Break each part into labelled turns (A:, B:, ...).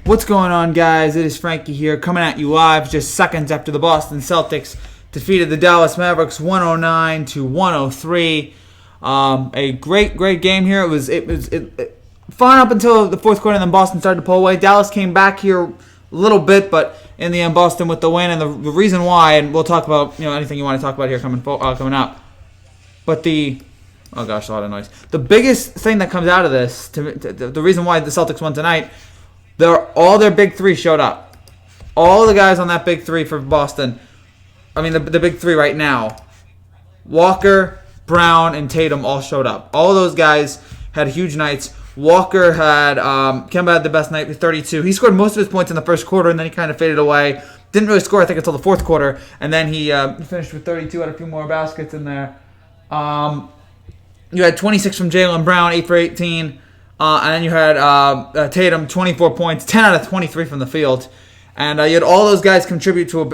A: What's going on, guys? It is Frankie here, coming at you live just seconds after the Boston Celtics defeated the Dallas Mavericks 109-103. A great game here. It was fun up until the fourth quarter, and then Boston started to pull away. Dallas came back here a little bit, but in the end, Boston with the win. And the reason why, and we'll talk about anything you want to talk about here coming up. But oh gosh, a lot of noise. The biggest thing that comes out of this, the reason why the Celtics won tonight, all their big three showed up. All the guys on that big three for Boston, the big three right now, Walker, Brown, and Tatum all showed up. All those guys had huge nights. Walker had, Kemba had the best night with 32. He scored most of his points in the first quarter, and then he kind of faded away. Didn't really score, I think, until the fourth quarter, and then he finished with 32, had a few more baskets in there. You had 26 from Jaylen Brown, 8 for 18. And then you had Tatum, 24 points, 10 out of 23 from the field. And you had all those guys contribute for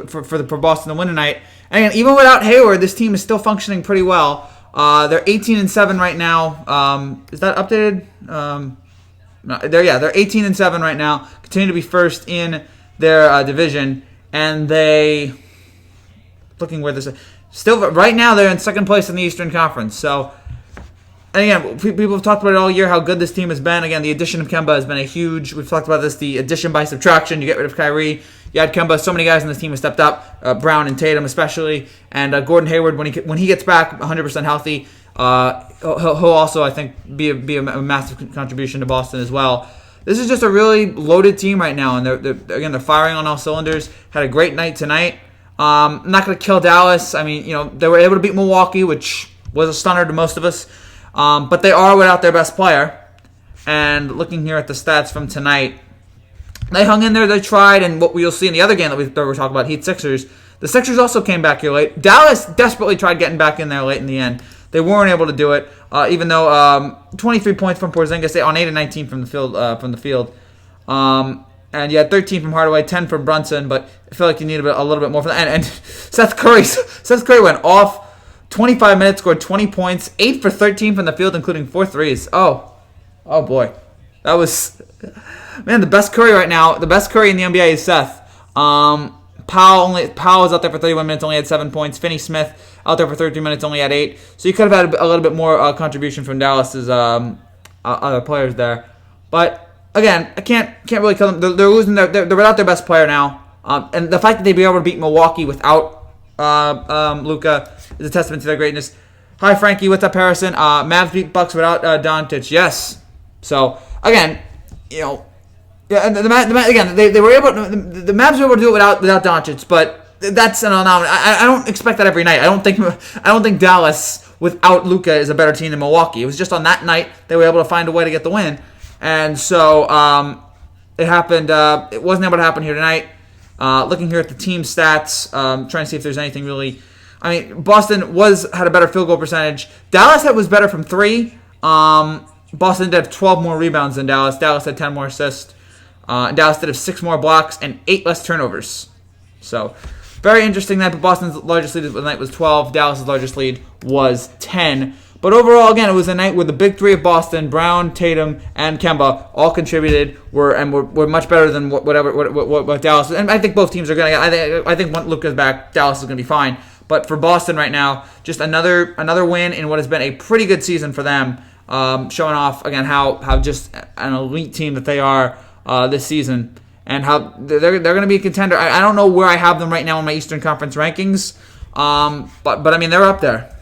A: Boston to win tonight. And again, even without Hayward, this team is still functioning pretty well. They're 18-7 right now. Is that updated? No, they're 18-7 right now. Continue to be first in their division. And looking where this is, still right now they're in second place in the Eastern Conference. So, and again, people have talked about it all year, how good this team has been. Again, the addition of Kemba has been we've talked about this, the addition by subtraction. You get rid of Kyrie, you add Kemba. So many guys on this team have stepped up, Brown and Tatum especially. And Gordon Hayward, when he gets back 100% healthy, he'll also, I think, be a massive contribution to Boston as well. This is just a really loaded team right now, and they're firing on all cylinders. Had a great night tonight. I'm not going to kill Dallas. They were able to beat Milwaukee, which was a stunner to most of us. But they are without their best player. And looking here at the stats from tonight, they hung in there, they tried, and what we'll see in the other game that we're talking about, Heat-Sixers, the Sixers also came back here late. Dallas desperately tried getting back in there late in the end. They weren't able to do it, even though 23 points from Porzingis on 8 and 19 from the field. And you had 13 from Hardaway, 10 from Brunson, but I feel like you need a little bit more from that. And Seth Curry went off. 25 minutes, scored 20 points, 8 for 13 from the field, including 4 threes. Oh boy. That was, man, the best Curry right now. The best Curry in the NBA is Seth. Powell was out there for 31 minutes, only had 7 points. Finney-Smith out there for 13 minutes, only had 8. So you could have had a little bit more contribution from Dallas's other players there. But again, I can't really kill them. They're losing. They're without their best player now. And the fact that they'd be able to beat Milwaukee without Luka is a testament to their greatness. Hi, Frankie. What's up, Harrison? Mavs beat Bucks without Doncic. Yes. So again, and the Mavs were able to do it without Doncic, but that's an anomaly. I don't expect that every night. I don't think Dallas without Luka is a better team than Milwaukee. It was just on that night they were able to find a way to get the win, and so it happened. It wasn't able to happen here tonight. Looking here at the team stats, trying to see if there's anything really. Boston had a better field goal percentage. Dallas was better from 3. Boston did have 12 more rebounds than Dallas. Dallas had 10 more assists. Dallas did have 6 more blocks and 8 less turnovers. So, very interesting night. But Boston's largest lead of the night was 12. Dallas's largest lead was 10. But overall, again, it was a night where the big three of Boston, Brown, Tatum, and Kemba, all contributed, were much better than what Dallas. And I think both teams are going to. I think once Luka's back, Dallas is going to be fine. But for Boston right now, just another win in what has been a pretty good season for them, showing off again how just an elite team that they are this season, and how they're going to be a contender. I don't know where I have them right now in my Eastern Conference rankings, but they're up there.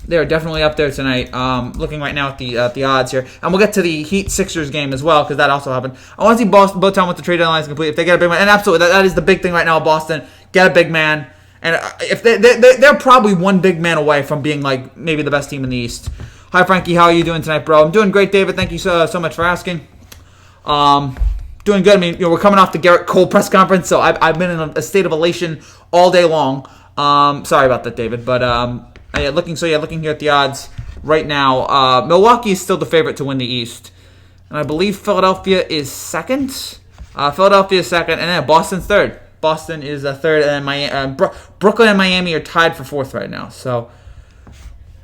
A: They are definitely up there tonight. Looking right now at the odds here, and we'll get to the Heat-Sixers game as well because that also happened. I want to see Boston both time with the trade deadline is complete. If they get a big man, and absolutely that is the big thing right now. Boston get a big man, and if they're probably one big man away from being like maybe the best team in the East. Hi Frankie, how are you doing tonight, bro? I'm doing great, David. Thank you so much for asking. Doing good. We're coming off the Garrett Cole press conference, so I've been in a state of elation all day long. Sorry about that, David, but looking here at the odds right now, Milwaukee is still the favorite to win the East, and I believe Philadelphia is second. Philadelphia is second, and then Boston's third. Boston is third, and then Brooklyn and Miami are tied for fourth right now. So,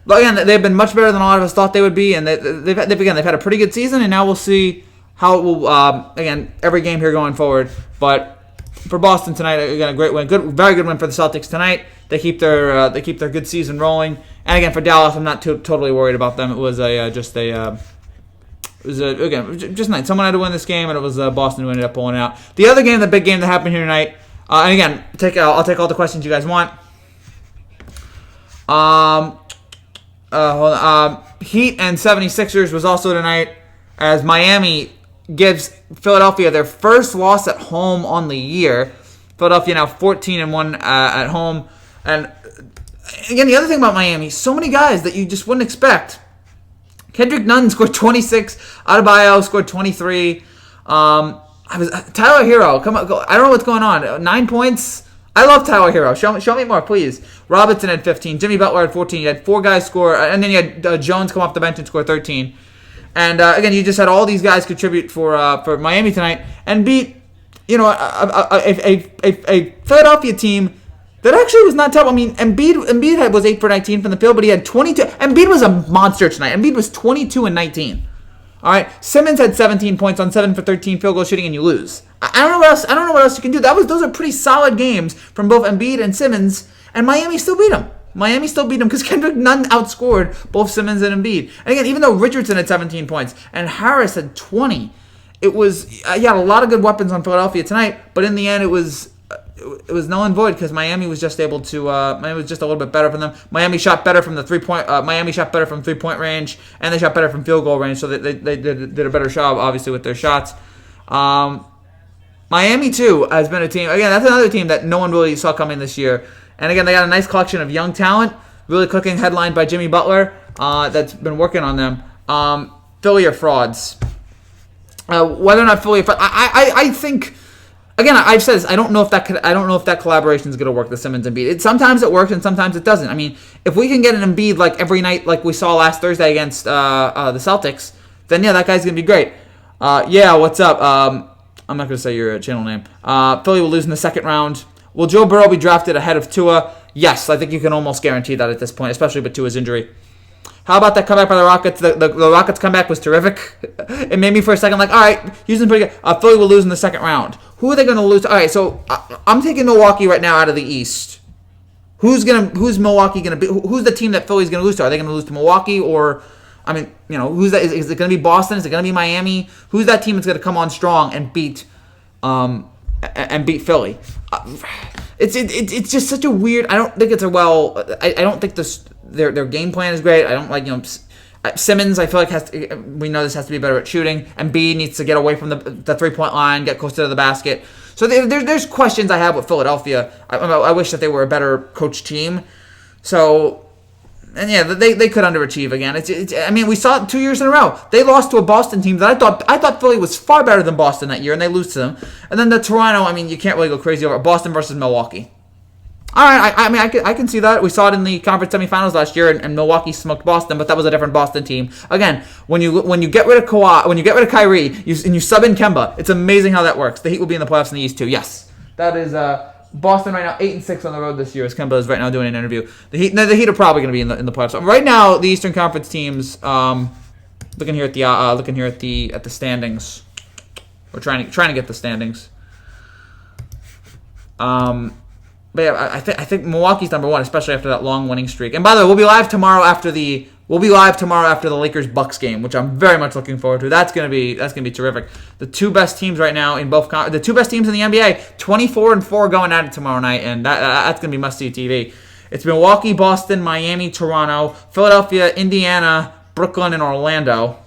A: but again, they've been much better than a lot of us thought they would be, and they've had a pretty good season, and now we'll see how it will, again, every game here going forward. But for Boston tonight, again, a great win. Very good win for the Celtics tonight. They keep their good season rolling. And again, for Dallas, I'm not totally worried about them. It was just nice. Someone had to win this game, and it was Boston who ended up pulling out. The other game, the big game that happened here tonight, and again, I'll take all the questions you guys want. Heat and 76ers was also tonight, as Miami gives Philadelphia their first loss at home on the year. Philadelphia now 14-1 at home. And again, the other thing about Miami, so many guys that you just wouldn't expect. Kendrick Nunn scored 26. Adebayo scored 23. Tyler Hero, come on, I don't know what's going on. 9 points. I love Tyler Hero. Show me more, please. Robinson had 15. Jimmy Butler had 14. You had 4 guys score, and then you had Jones come off the bench and score 13. And again, you just had all these guys contribute for Miami tonight and beat, a Philadelphia team that actually was not tough. I mean, Embiid was 8 for 19 from the field, but he had 22. Embiid was a monster tonight. Embiid was 22 and 19. All right, Simmons had 17 points on 7 for 13 field goal shooting, and you lose. I don't know what else. I don't know what else you can do. Those are pretty solid games from both Embiid and Simmons, and Miami still beat them. Because Kendrick Nunn outscored both Simmons and Embiid. And again, even though Richardson had 17 points and Harris had 20, it was a lot of good weapons on Philadelphia tonight. But in the end, it was null and void because Miami was just able to. Miami was just a little bit better for them. Miami shot better from the 3-point. Miami shot better from 3-point range, and they shot better from field goal range. So they did a better job, obviously, with their shots. Miami too has been a team. Again, that's another team that no one really saw coming this year. And again, they got a nice collection of young talent, really clicking, headlined by Jimmy Butler. That's been working on them. Philly are frauds. Whether or not Philly are frauds, I think. Again, I've said this. I don't know if that collaboration is going to work. The Simmons and Embiid. Sometimes it works and sometimes it doesn't. I mean, if we can get an Embiid like every night, like we saw last Thursday against the Celtics, then that guy's going to be great. What's up? I'm not going to say your channel name. Philly will lose in the second round. Will Joe Burrow be drafted ahead of Tua? Yes, I think you can almost guarantee that at this point, especially with Tua's injury. How about that comeback by the Rockets? The Rockets' comeback was terrific. It made me for a second like, all right, Houston's pretty good. Philly will lose in the second round. Who are they going to lose to? All right, so I'm taking Milwaukee right now out of the East. Who's Milwaukee going to be? Who's the team that Philly's going to lose to? Are they going to lose to Milwaukee or? I mean, who's that? Is it going to be Boston? Is it going to be Miami? Who's that team that's going to come on strong and beat Philly? It's just such a weird. I don't think it's a I don't think their game plan is great. I don't like Simmons. I feel like we know this has to be better at shooting. Embiid needs to get away from the 3-point line, get closer to the basket. So there's questions I have with Philadelphia. I wish that they were a better coach team. So. And they could underachieve again. I mean, we saw it 2 years in a row. They lost to a Boston team that I thought Philly was far better than Boston that year, and they lose to them. And then the Toronto. I mean, you can't really go crazy over Boston versus Milwaukee. All right, I can see that. We saw it in the conference semifinals last year, and Milwaukee smoked Boston, but that was a different Boston team. Again, when you get rid of Kawhi, when you get rid of Kyrie, and you sub in Kemba, it's amazing how that works. The Heat will be in the playoffs in the East too. Yes, that is. Boston right now 8-6 on the road this year as Kemba is right now doing an interview. The Heat are probably going to be in the playoffs. So right now, the Eastern Conference teams. Looking here at the standings. We're trying to get the standings. But yeah, I think Milwaukee's number one, especially after that long winning streak. And by the way, we'll be live tomorrow after the Lakers-Bucks game, which I'm very much looking forward to. That's gonna be terrific. The two best teams right now in the two best teams in the NBA, 24-4 going at it tomorrow night, and that's gonna be must-see TV. It's Milwaukee, Boston, Miami, Toronto, Philadelphia, Indiana, Brooklyn, and Orlando.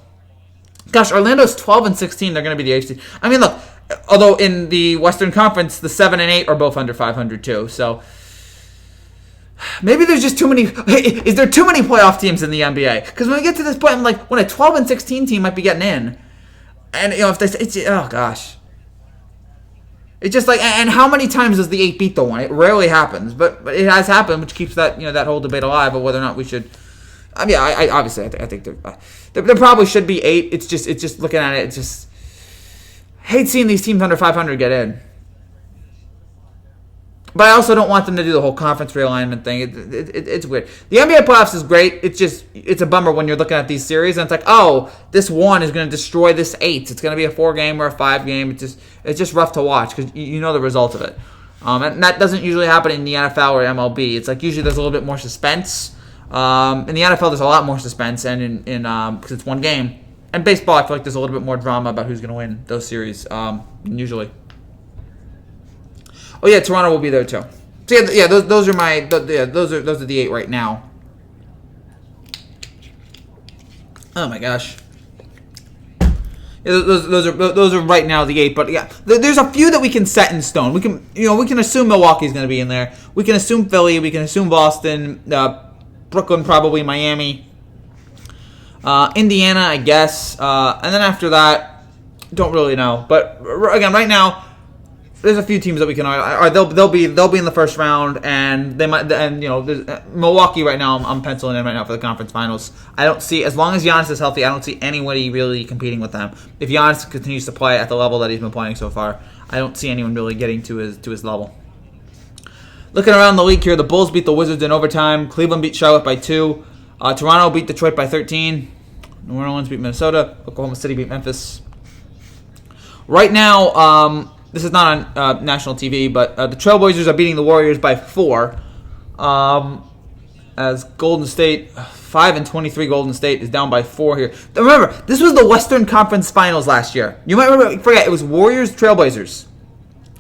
A: Gosh, Orlando's 12-16. They're gonna be the 8th. I mean, look. Although in the Western Conference, the 7 and 8 are both under 500 too. So maybe there's just too many. Is there too many playoff teams in the NBA? Because when we get to this point, I'm like, when a 12-16 team might be getting in, and if they, oh gosh, it's just like, and how many times does the 8 beat the 1? It rarely happens, but it has happened, which keeps that that whole debate alive of whether or not we should. I mean, I think there probably should be 8. It's just looking at it. It's just. Hate seeing these teams under 500 get in. But I also don't want them to do the whole conference realignment thing. It's weird. The NBA playoffs is great. It's a bummer when you're looking at these series and it's like, oh, this one is going to destroy this 8. It's going to be a 4-game or a 5-game. It's just rough to watch because you know the result of it. And that doesn't usually happen in the NFL or MLB. It's like usually there's a little bit more suspense. In the NFL, there's a lot more suspense, and because it's one game. And baseball, I feel like there's a little bit more drama about who's going to win those series usually. Oh yeah, Toronto will be there too. So yeah, those are those are the 8 right now. Oh my gosh. Yeah, those are right now the 8. But yeah, there's a few that we can set in stone. We can assume Milwaukee's going to be in there. We can assume Philly. We can assume Boston, Brooklyn, probably Miami, Indiana, I guess, and then after that, don't really know. But again, right now. There's a few teams that we can they'll be in the first round, and they might. And Milwaukee right now, I'm penciling in right now for the conference finals. I don't see, as long as Giannis is healthy, I don't see anybody really competing with them. If Giannis continues to play at the level that he's been playing so far, I don't see anyone really getting to his level. Looking around the league here, the Bulls beat the Wizards in overtime. Cleveland beat Charlotte by 2. Toronto beat Detroit by 13. New Orleans beat Minnesota. Oklahoma City beat Memphis. Right now, this is not on national TV, but the Trailblazers are beating the Warriors by 4. As Golden State, 5-23 Golden State is down by 4 here. Remember, this was the Western Conference Finals last year. You might forget, it was Warriors, Trailblazers.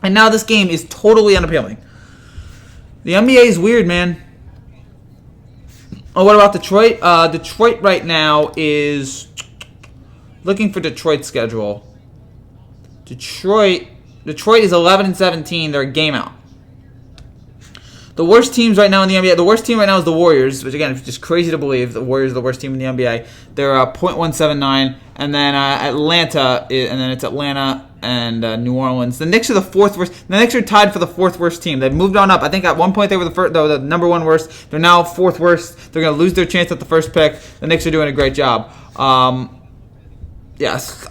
A: And now this game is totally unappealing. The NBA is weird, man. Oh, what about Detroit? Detroit right now is looking for Detroit's schedule. Detroit is 11-17. They're a game out. The worst teams right now in the NBA. The worst team right now is the Warriors, which again is just crazy to believe. The Warriors are the worst team in the NBA. They're .179, and then Atlanta, and then it's Atlanta and New Orleans. The Knicks are the 4th worst. The Knicks are tied for the 4th worst team. They've moved on up. I think at one point they were the number 1 worst. They're now 4th worst. They're going to lose their chance at the first pick. The Knicks are doing a great job. Yes,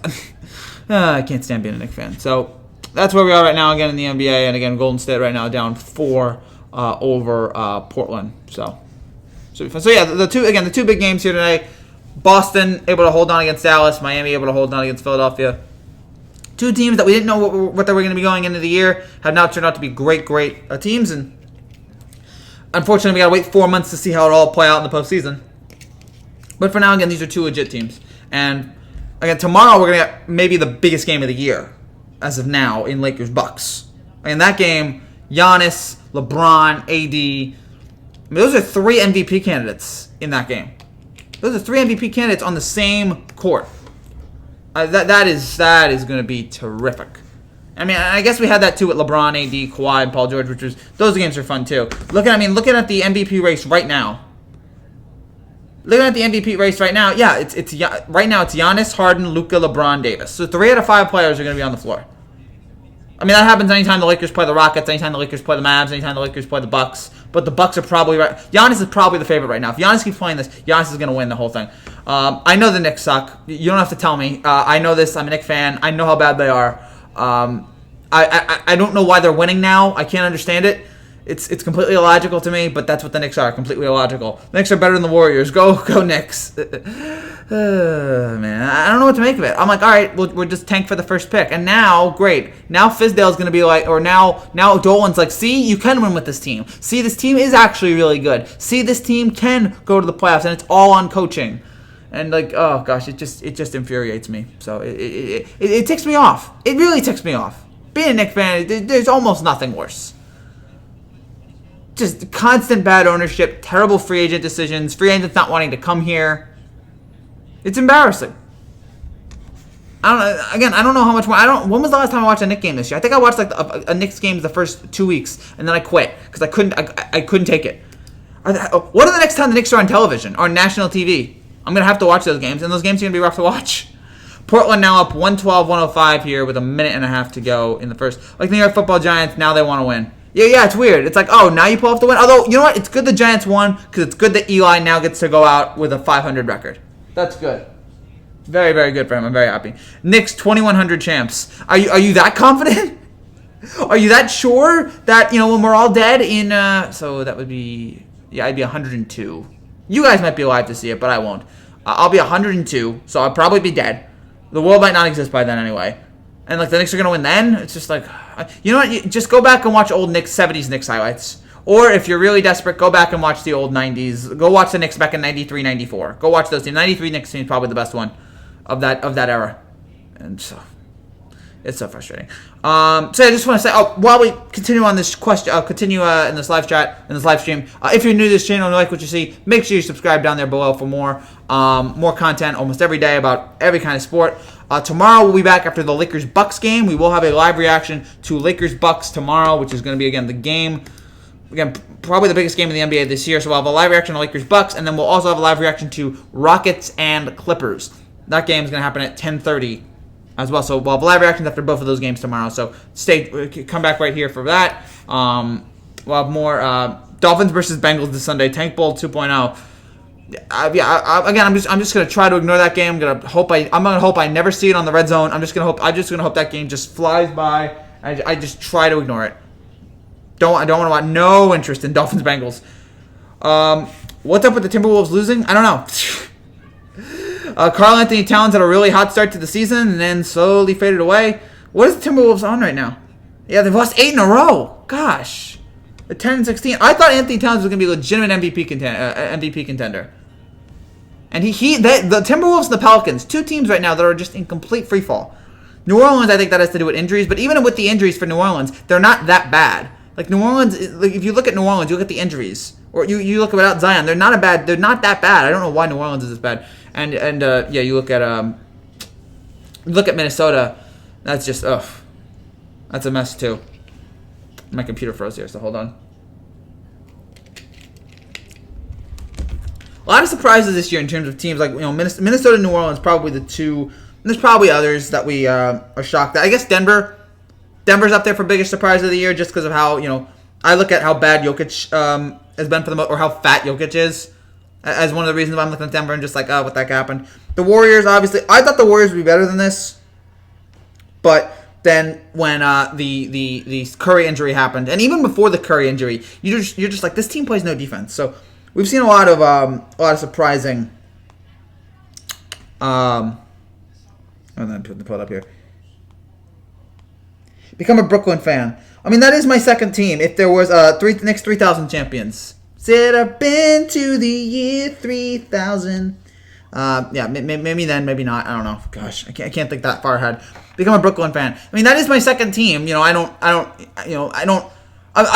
A: I can't stand being a Knicks fan. So that's where we are right now again in the NBA, and again Golden State right now down 4 over Portland. So yeah, the two big games here tonight. Boston able to hold on against Dallas. Miami able to hold on against Philadelphia. Two teams that we didn't know what they were going to be going into the year have now turned out to be great teams, and unfortunately we got to wait 4 months to see how it all play out in the postseason. But for now, again, these are two legit teams, and again tomorrow we're going to get maybe the biggest game of the year as of now in Lakers-Bucks. In that game, Giannis, LeBron, AD, those are 3 MVP candidates in that game. Those are 3 MVP candidates on the same court. That is going to be terrific. I mean, I guess we had that too with LeBron, AD, Kawhi, and Paul George, those games are fun too. Looking at the MVP race right now. Looking at the MVP race right now, yeah, it's right now it's Giannis, Harden, Luka, LeBron, Davis. So 3 out of 5 players are going to be on the floor. I mean, that happens anytime the Lakers play the Rockets, anytime the Lakers play the Mavs, anytime the Lakers play the Bucks. But the Bucks are probably right. Giannis is probably the favorite right now. If Giannis keeps playing this, Giannis is going to win the whole thing. I know the Knicks suck. You don't have to tell me. I know this. I'm a Knicks fan. I know how bad they are. I don't know why they're winning now. I can't understand it. It's completely illogical to me, but that's what the Knicks are, completely illogical. The Knicks are better than the Warriors. Go Knicks. Man, I don't know what to make of it. I'm like, all right, we'll just tank for the first pick. And now, great. Now Fizdale's going to be like, or now Dolan's like, see, you can win with this team. See, this team is actually really good. See, this team can go to the playoffs, and it's all on coaching. And like, oh gosh, it just infuriates me. So it ticks me off. It really ticks me off. Being a Knicks fan, there's almost nothing worse. Just constant bad ownership, terrible free agent decisions, free agents not wanting to come here. It's embarrassing. I don't know how much more. When was the last time I watched a Knicks game this year? I think I watched like a Knicks game the first 2 weeks, and then I quit because I couldn't take it. What are the next time the Knicks are on television or on national TV? I'm gonna have to watch those games, and those games are gonna be rough to watch. Portland now up 112-105 here with a minute and a half to go in the first. Like the New York Football Giants, now they want to win. Yeah, it's weird. It's like, oh, now you pull off the win. Although, you know what? It's good the Giants won because it's good that Eli now gets to go out with a 500 record. That's good. Very, very good for him. I'm very happy. Knicks 2,100 champs. Are you that confident? Are you that sure that, when we're all dead in, so that would be, yeah, I'd be 102. You guys might be alive to see it, but I won't. I'll be 102, so I'll probably be dead. The world might not exist by then anyway. And, the Knicks are going to win then? It's just you know what? Just go back and watch old 70s Knicks highlights. Or if you're really desperate, go back and watch the old 90s. Go watch the Knicks back in 93, 94. Go watch those teams. 93 Knicks team is probably the best one of that era. And so, it's so frustrating. So I just want to say, while we continue on this question, continue in this live chat, in this live stream, if you're new to this channel and you like what you see, make sure you subscribe down there below for more content almost every day about every kind of sport. Tomorrow we'll be back after the Lakers-Bucks game. We will have a live reaction to Lakers-Bucks tomorrow, which is going to be, again, the game. Again, probably the biggest game in the NBA this year. So we'll have a live reaction to Lakers-Bucks, and then we'll also have a live reaction to Rockets and Clippers. That game is going to happen at 10:30 as well. So we'll have live reactions after both of those games tomorrow. So come back right here for that. We'll have more Dolphins versus Bengals this Sunday. Tank Bowl 2.0. Again, I'm just gonna try to ignore that game. I'm gonna hope I never see it on the red zone. I'm just gonna hope that game just flies by. I just try to ignore it. I don't want to watch. No interest in Dolphins Bengals. What's up with the Timberwolves losing? I don't know. Karl Anthony Towns had a really hot start to the season and then slowly faded away. What is the Timberwolves on right now? Yeah, they've lost 8 in a row. Gosh. At 10-16. I thought Anthony Towns was going to be a legitimate MVP contender. And the Timberwolves and the Pelicans, two teams right now that are just in complete freefall. New Orleans, I think that has to do with injuries, but even with the injuries for New Orleans, they're not that bad. New Orleans, if you look at New Orleans, you look at the injuries, or you look without Zion, they're not that bad. I don't know why New Orleans is this bad. And you look at Minnesota, that's just that's a mess too. My computer froze here, so hold on. A lot of surprises this year in terms of teams Minnesota and New Orleans, probably the two. And there's probably others that we are shocked at. I guess Denver's up there for biggest surprise of the year just because of how, I look at how bad Jokic has been for the most, or how fat Jokic is as one of the reasons why I'm looking at Denver and just what the heck happened. The Warriors, obviously, I thought the Warriors would be better than this, but then when the Curry injury happened, and even before the Curry injury, you're just like, this team plays no defense. So we've seen a lot of surprising. I'm gonna pull it up here. Become a Brooklyn fan. I mean, that is my second team. If there was Knicks 3,000 champions. Said I've been to the year 3,000. Yeah, maybe then, maybe not. I don't know. Gosh, I can't think that far ahead. Become a Brooklyn fan. I mean, that is my second team. I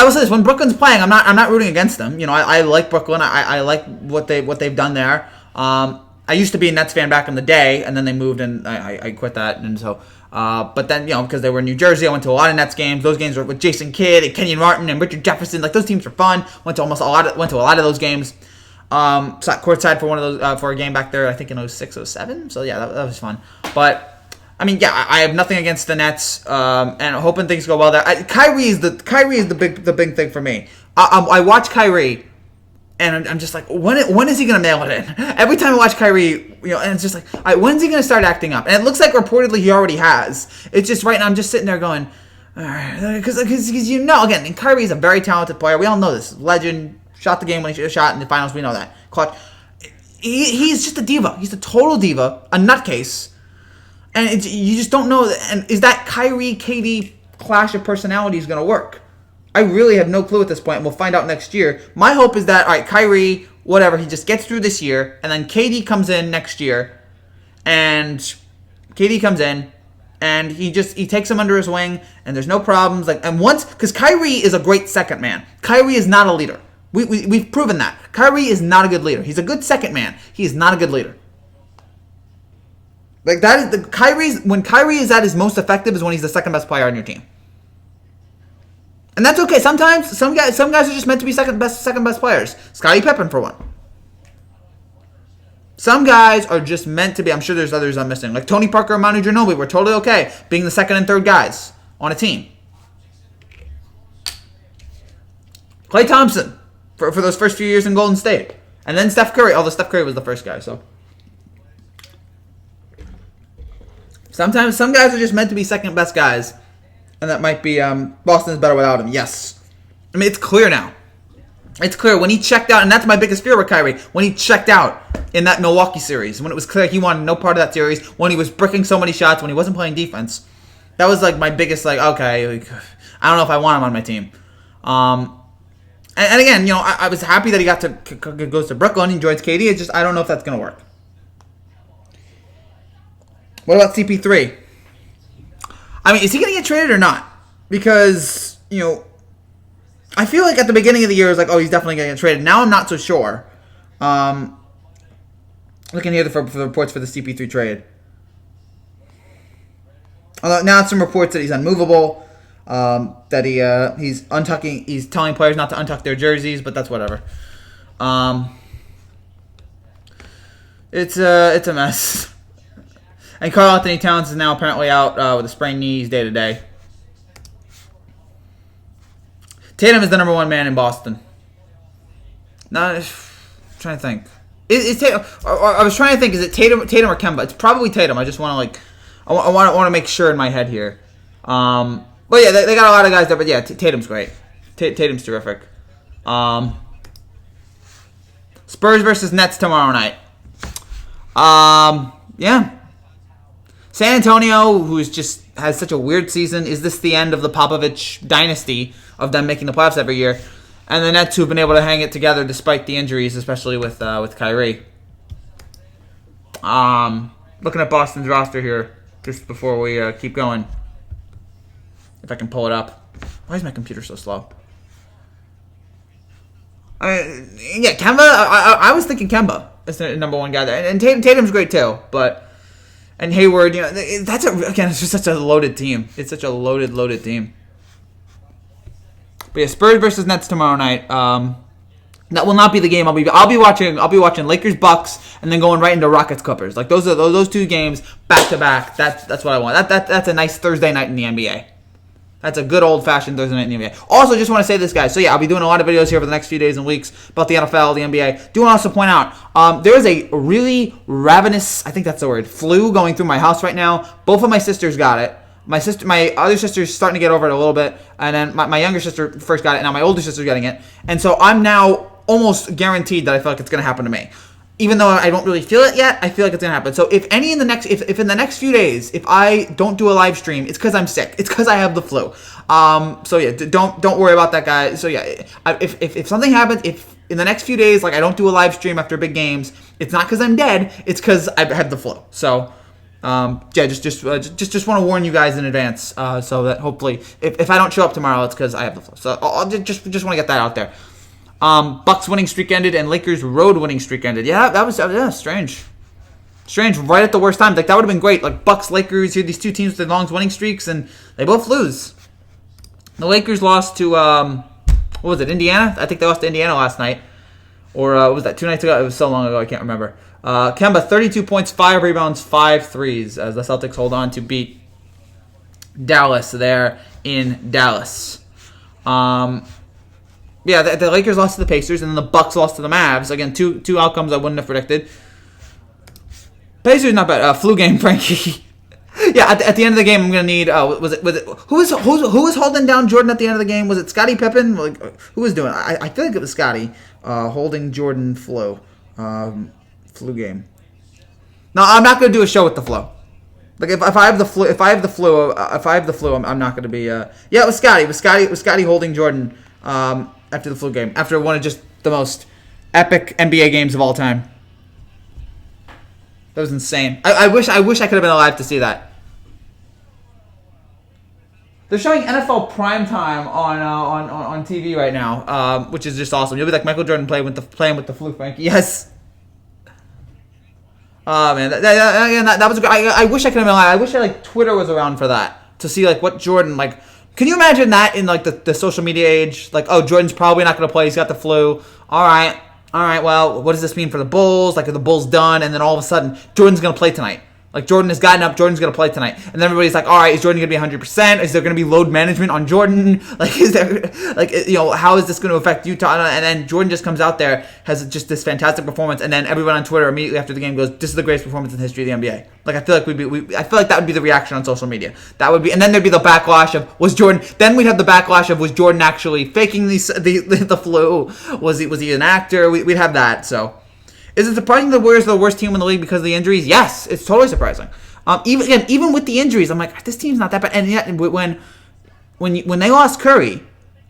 A: will say this: when Brooklyn's playing, I'm not rooting against them. I like Brooklyn. I like what they've done there. I used to be a Nets fan back in the day, and then they moved, and I quit that, and so. But then, because they were in New Jersey, I went to a lot of Nets games. Those games were with Jason Kidd and Kenyon Martin and Richard Jefferson. Those teams were fun. Went to a lot of those games. Sat courtside for one of those for a game back there. I think in 06, 07. So yeah, that was fun. But I mean, yeah, I have nothing against the Nets, and hoping things go well there. Kyrie is the big thing for me. I watch Kyrie. And I'm just like, when is he going to nail it in? Every time I watch Kyrie, and it's just like, all right, when's he going to start acting up? And it looks like reportedly he already has. It's just right now I'm just sitting there going, all right, because again, and Kyrie is a very talented player. We all know this. Legend, shot the game when he shot in the finals. We know that. Clutch. He's just a diva. He's a total diva, a nutcase. And you just don't know. And is that Kyrie-KD clash of personalities going to work? I really have no clue at this point, and we'll find out next year. My hope is that, all right, Kyrie, whatever, he just gets through this year, and then KD comes in next year, and KD comes in, and he takes him under his wing, and there's no problems. Because Kyrie is a great second man. Kyrie is not a leader. We've proven that. Kyrie is not a good leader. He's a good second man. He is not a good leader. When Kyrie is at his most effective is when he's the second best player on your team. And that's okay. Sometimes some guys are just meant to be second best players. Scottie Pippen for one. Some guys are just meant to be. I'm sure there's others I'm missing. Like Tony Parker and Manu Ginobili were totally okay being the second and third guys on a team. Klay Thompson for those first few years in Golden State. And then Steph Curry. Although Steph Curry was the first guy. So sometimes some guys are just meant to be second best guys And that might be Boston's better without him. Yes. I mean, it's clear now. It's clear when he checked out, and that's my biggest fear with Kyrie, when he checked out in that Milwaukee series, when it was clear he wanted no part of that series, when he was bricking so many shots, when he wasn't playing defense. That was like my biggest, like, okay, like, I don't know if I want him on my team. And again, I was happy that he goes to Brooklyn, he joins KD. It's just, I don't know if that's going to work. What about CP3? I mean, is he going to get traded or not? Because, I feel like at the beginning of the year, it was like, oh, he's definitely going to get traded. Now I'm not so sure. Looking here for the reports for the CP3 trade. Now it's some reports that he's unmovable, that he's untucking. He's telling players not to untuck their jerseys, but that's whatever. It's a mess. And Karl Anthony Towns is now apparently out with a sprained knee. He's day to day. Tatum is the number one man in Boston. Now, I'm trying to think. Is Tatum? I was trying to think. Is it Tatum or Kemba? It's probably Tatum. I just want to I want to make sure in my head here. But yeah, they got a lot of guys there. But yeah, Tatum's great. Tatum's terrific. Spurs versus Nets tomorrow night. Yeah. San Antonio, who's just has such a weird season. Is this the end of the Popovich dynasty of them making the playoffs every year? And the Nets, who've been able to hang it together despite the injuries, especially with Kyrie. Looking at Boston's roster here, just before we keep going. If I can pull it up. Why is my computer so slow? Yeah, Kemba. I was thinking Kemba is the number one guy there, and Tatum's great too. And Hayward, it's just such a loaded team. It's such a loaded team. But yeah, Spurs versus Nets tomorrow night. That will not be the game I'll be watching Lakers Bucks and then going right into Rockets Clippers. Like those two games back to back. That's what I want. That's a nice Thursday night in the NBA. That's a good old-fashioned Thursday night in the NBA. Also, just want to say this, guys. So, yeah, I'll be doing a lot of videos here for the next few days and weeks about the NFL, the NBA. Do want to also point out, there is a really ravenous, I think that's the word, flu going through my house right now. Both of my sisters got it. My other sister's starting to get over it a little bit, and then my younger sister first got it, and now my older sister's getting it. And so I'm now almost guaranteed that I feel like it's going to happen to me. Even though I don't really feel it yet, I feel like it's gonna happen. So if in the next few days, if I don't do a live stream, it's because I'm sick. It's because I have the flu. So yeah, don't worry about that, guys. So yeah, if something happens, if in the next few days, like I don't do a live stream after big games, it's not because I'm dead. It's because I've had the flu. So yeah, just want to warn you guys in advance, so that hopefully if I don't show up tomorrow, it's because I have the flu. So I'll just want to get that out there. Bucks winning streak ended and Lakers road winning streak ended. Yeah, that was strange. Strange, right at the worst time. Like that would have been great. Like Bucks, Lakers, you had these two teams with the long winning streaks, and they both lose. The Lakers lost to what was it, Indiana? I think they lost to Indiana last night, or was that 2 nights ago? It was so long ago, I can't remember. Kemba 32 points, 5 rebounds, 5 threes as the Celtics hold on to beat Dallas there in Dallas. Yeah, the Lakers lost to the Pacers, and then the Bucks lost to the Mavs. Again, two outcomes I wouldn't have predicted. Pacers not bad. Flu game, Frankie. Yeah, at the end of the game, I'm gonna need. Was it who was holding down Jordan at the end of the game? Was it Scottie Pippen? Like who was doing? I feel like it was Scottie holding Jordan flu game. No, I'm not gonna do a show with the flu. Like if I have the flu, I'm not gonna be. Yeah, it was Scottie. It was Scottie holding Jordan. After the flu game, after one of just the most epic NBA games of all time. That was insane. I wish I could have been alive to see that. They're showing NFL primetime on TV right now, which is just awesome. You'll be like Michael Jordan playing with the flu, Frankie. Yes. Oh man, that was. I wish I could have been alive. I wish Twitter was around for that to see what Jordan . Can you imagine that in the social media age? Oh, Jordan's probably not going to play. He's got the flu. All right. Well, what does this mean for the Bulls? Are the Bulls done? And then all of a sudden, Jordan's going to play tonight. Like, Jordan has gotten up. Jordan's going to play tonight. And then everybody's like, all right, is Jordan going to be 100%? Is there going to be load management on Jordan? Like, is there, like, you know, how is this going to affect Utah? And then Jordan just comes out there, has just this fantastic performance. And then everyone on Twitter immediately after the game goes, this is the greatest performance in the history of the NBA. Like, I feel like that would be the reaction on social media. That would be, and then there'd be the backlash of, was Jordan, then we'd have the backlash of, was Jordan actually faking the flu? Was he an actor? We'd have that, so. Is it surprising the Warriors are the worst team in the league because of the injuries? Yes, it's totally surprising. Even with the injuries, I'm like, this team's not that bad. And yet, when they lost Curry,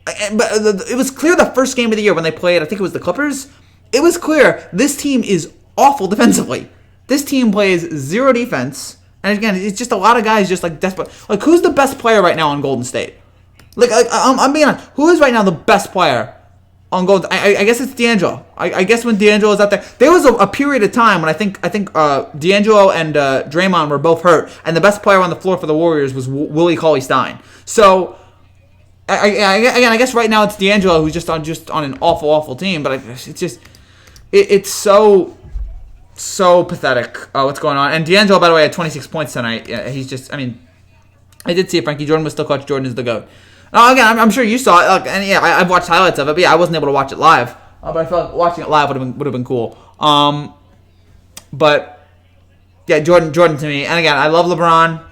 A: but it was clear the first game of the year when they played, I think it was the Clippers, it was clear this team is awful defensively. This team plays zero defense. And again, it's just a lot of guys just like desperate. Like, who's the best player right now on Golden State? Like I'm being honest. Who is right now the best player on Golden? I guess it's D'Angelo. I guess when D'Angelo is out there was a period of time when I think D'Angelo and Draymond were both hurt, and the best player on the floor for the Warriors was Willie Cauley-Stein. So I guess right now it's D'Angelo who's just on an awful team, but it's so pathetic what's going on. And D'Angelo, by the way, had 26 points tonight. Yeah, he's just, I mean, I did see it. Frankie Jordan was still clutch. Jordan is the GOAT. Again, I'm sure you saw it, and yeah, I've watched highlights of it, but yeah, I wasn't able to watch it live. But I feel like watching it live would have been cool. But yeah, Jordan to me, and again, I love LeBron.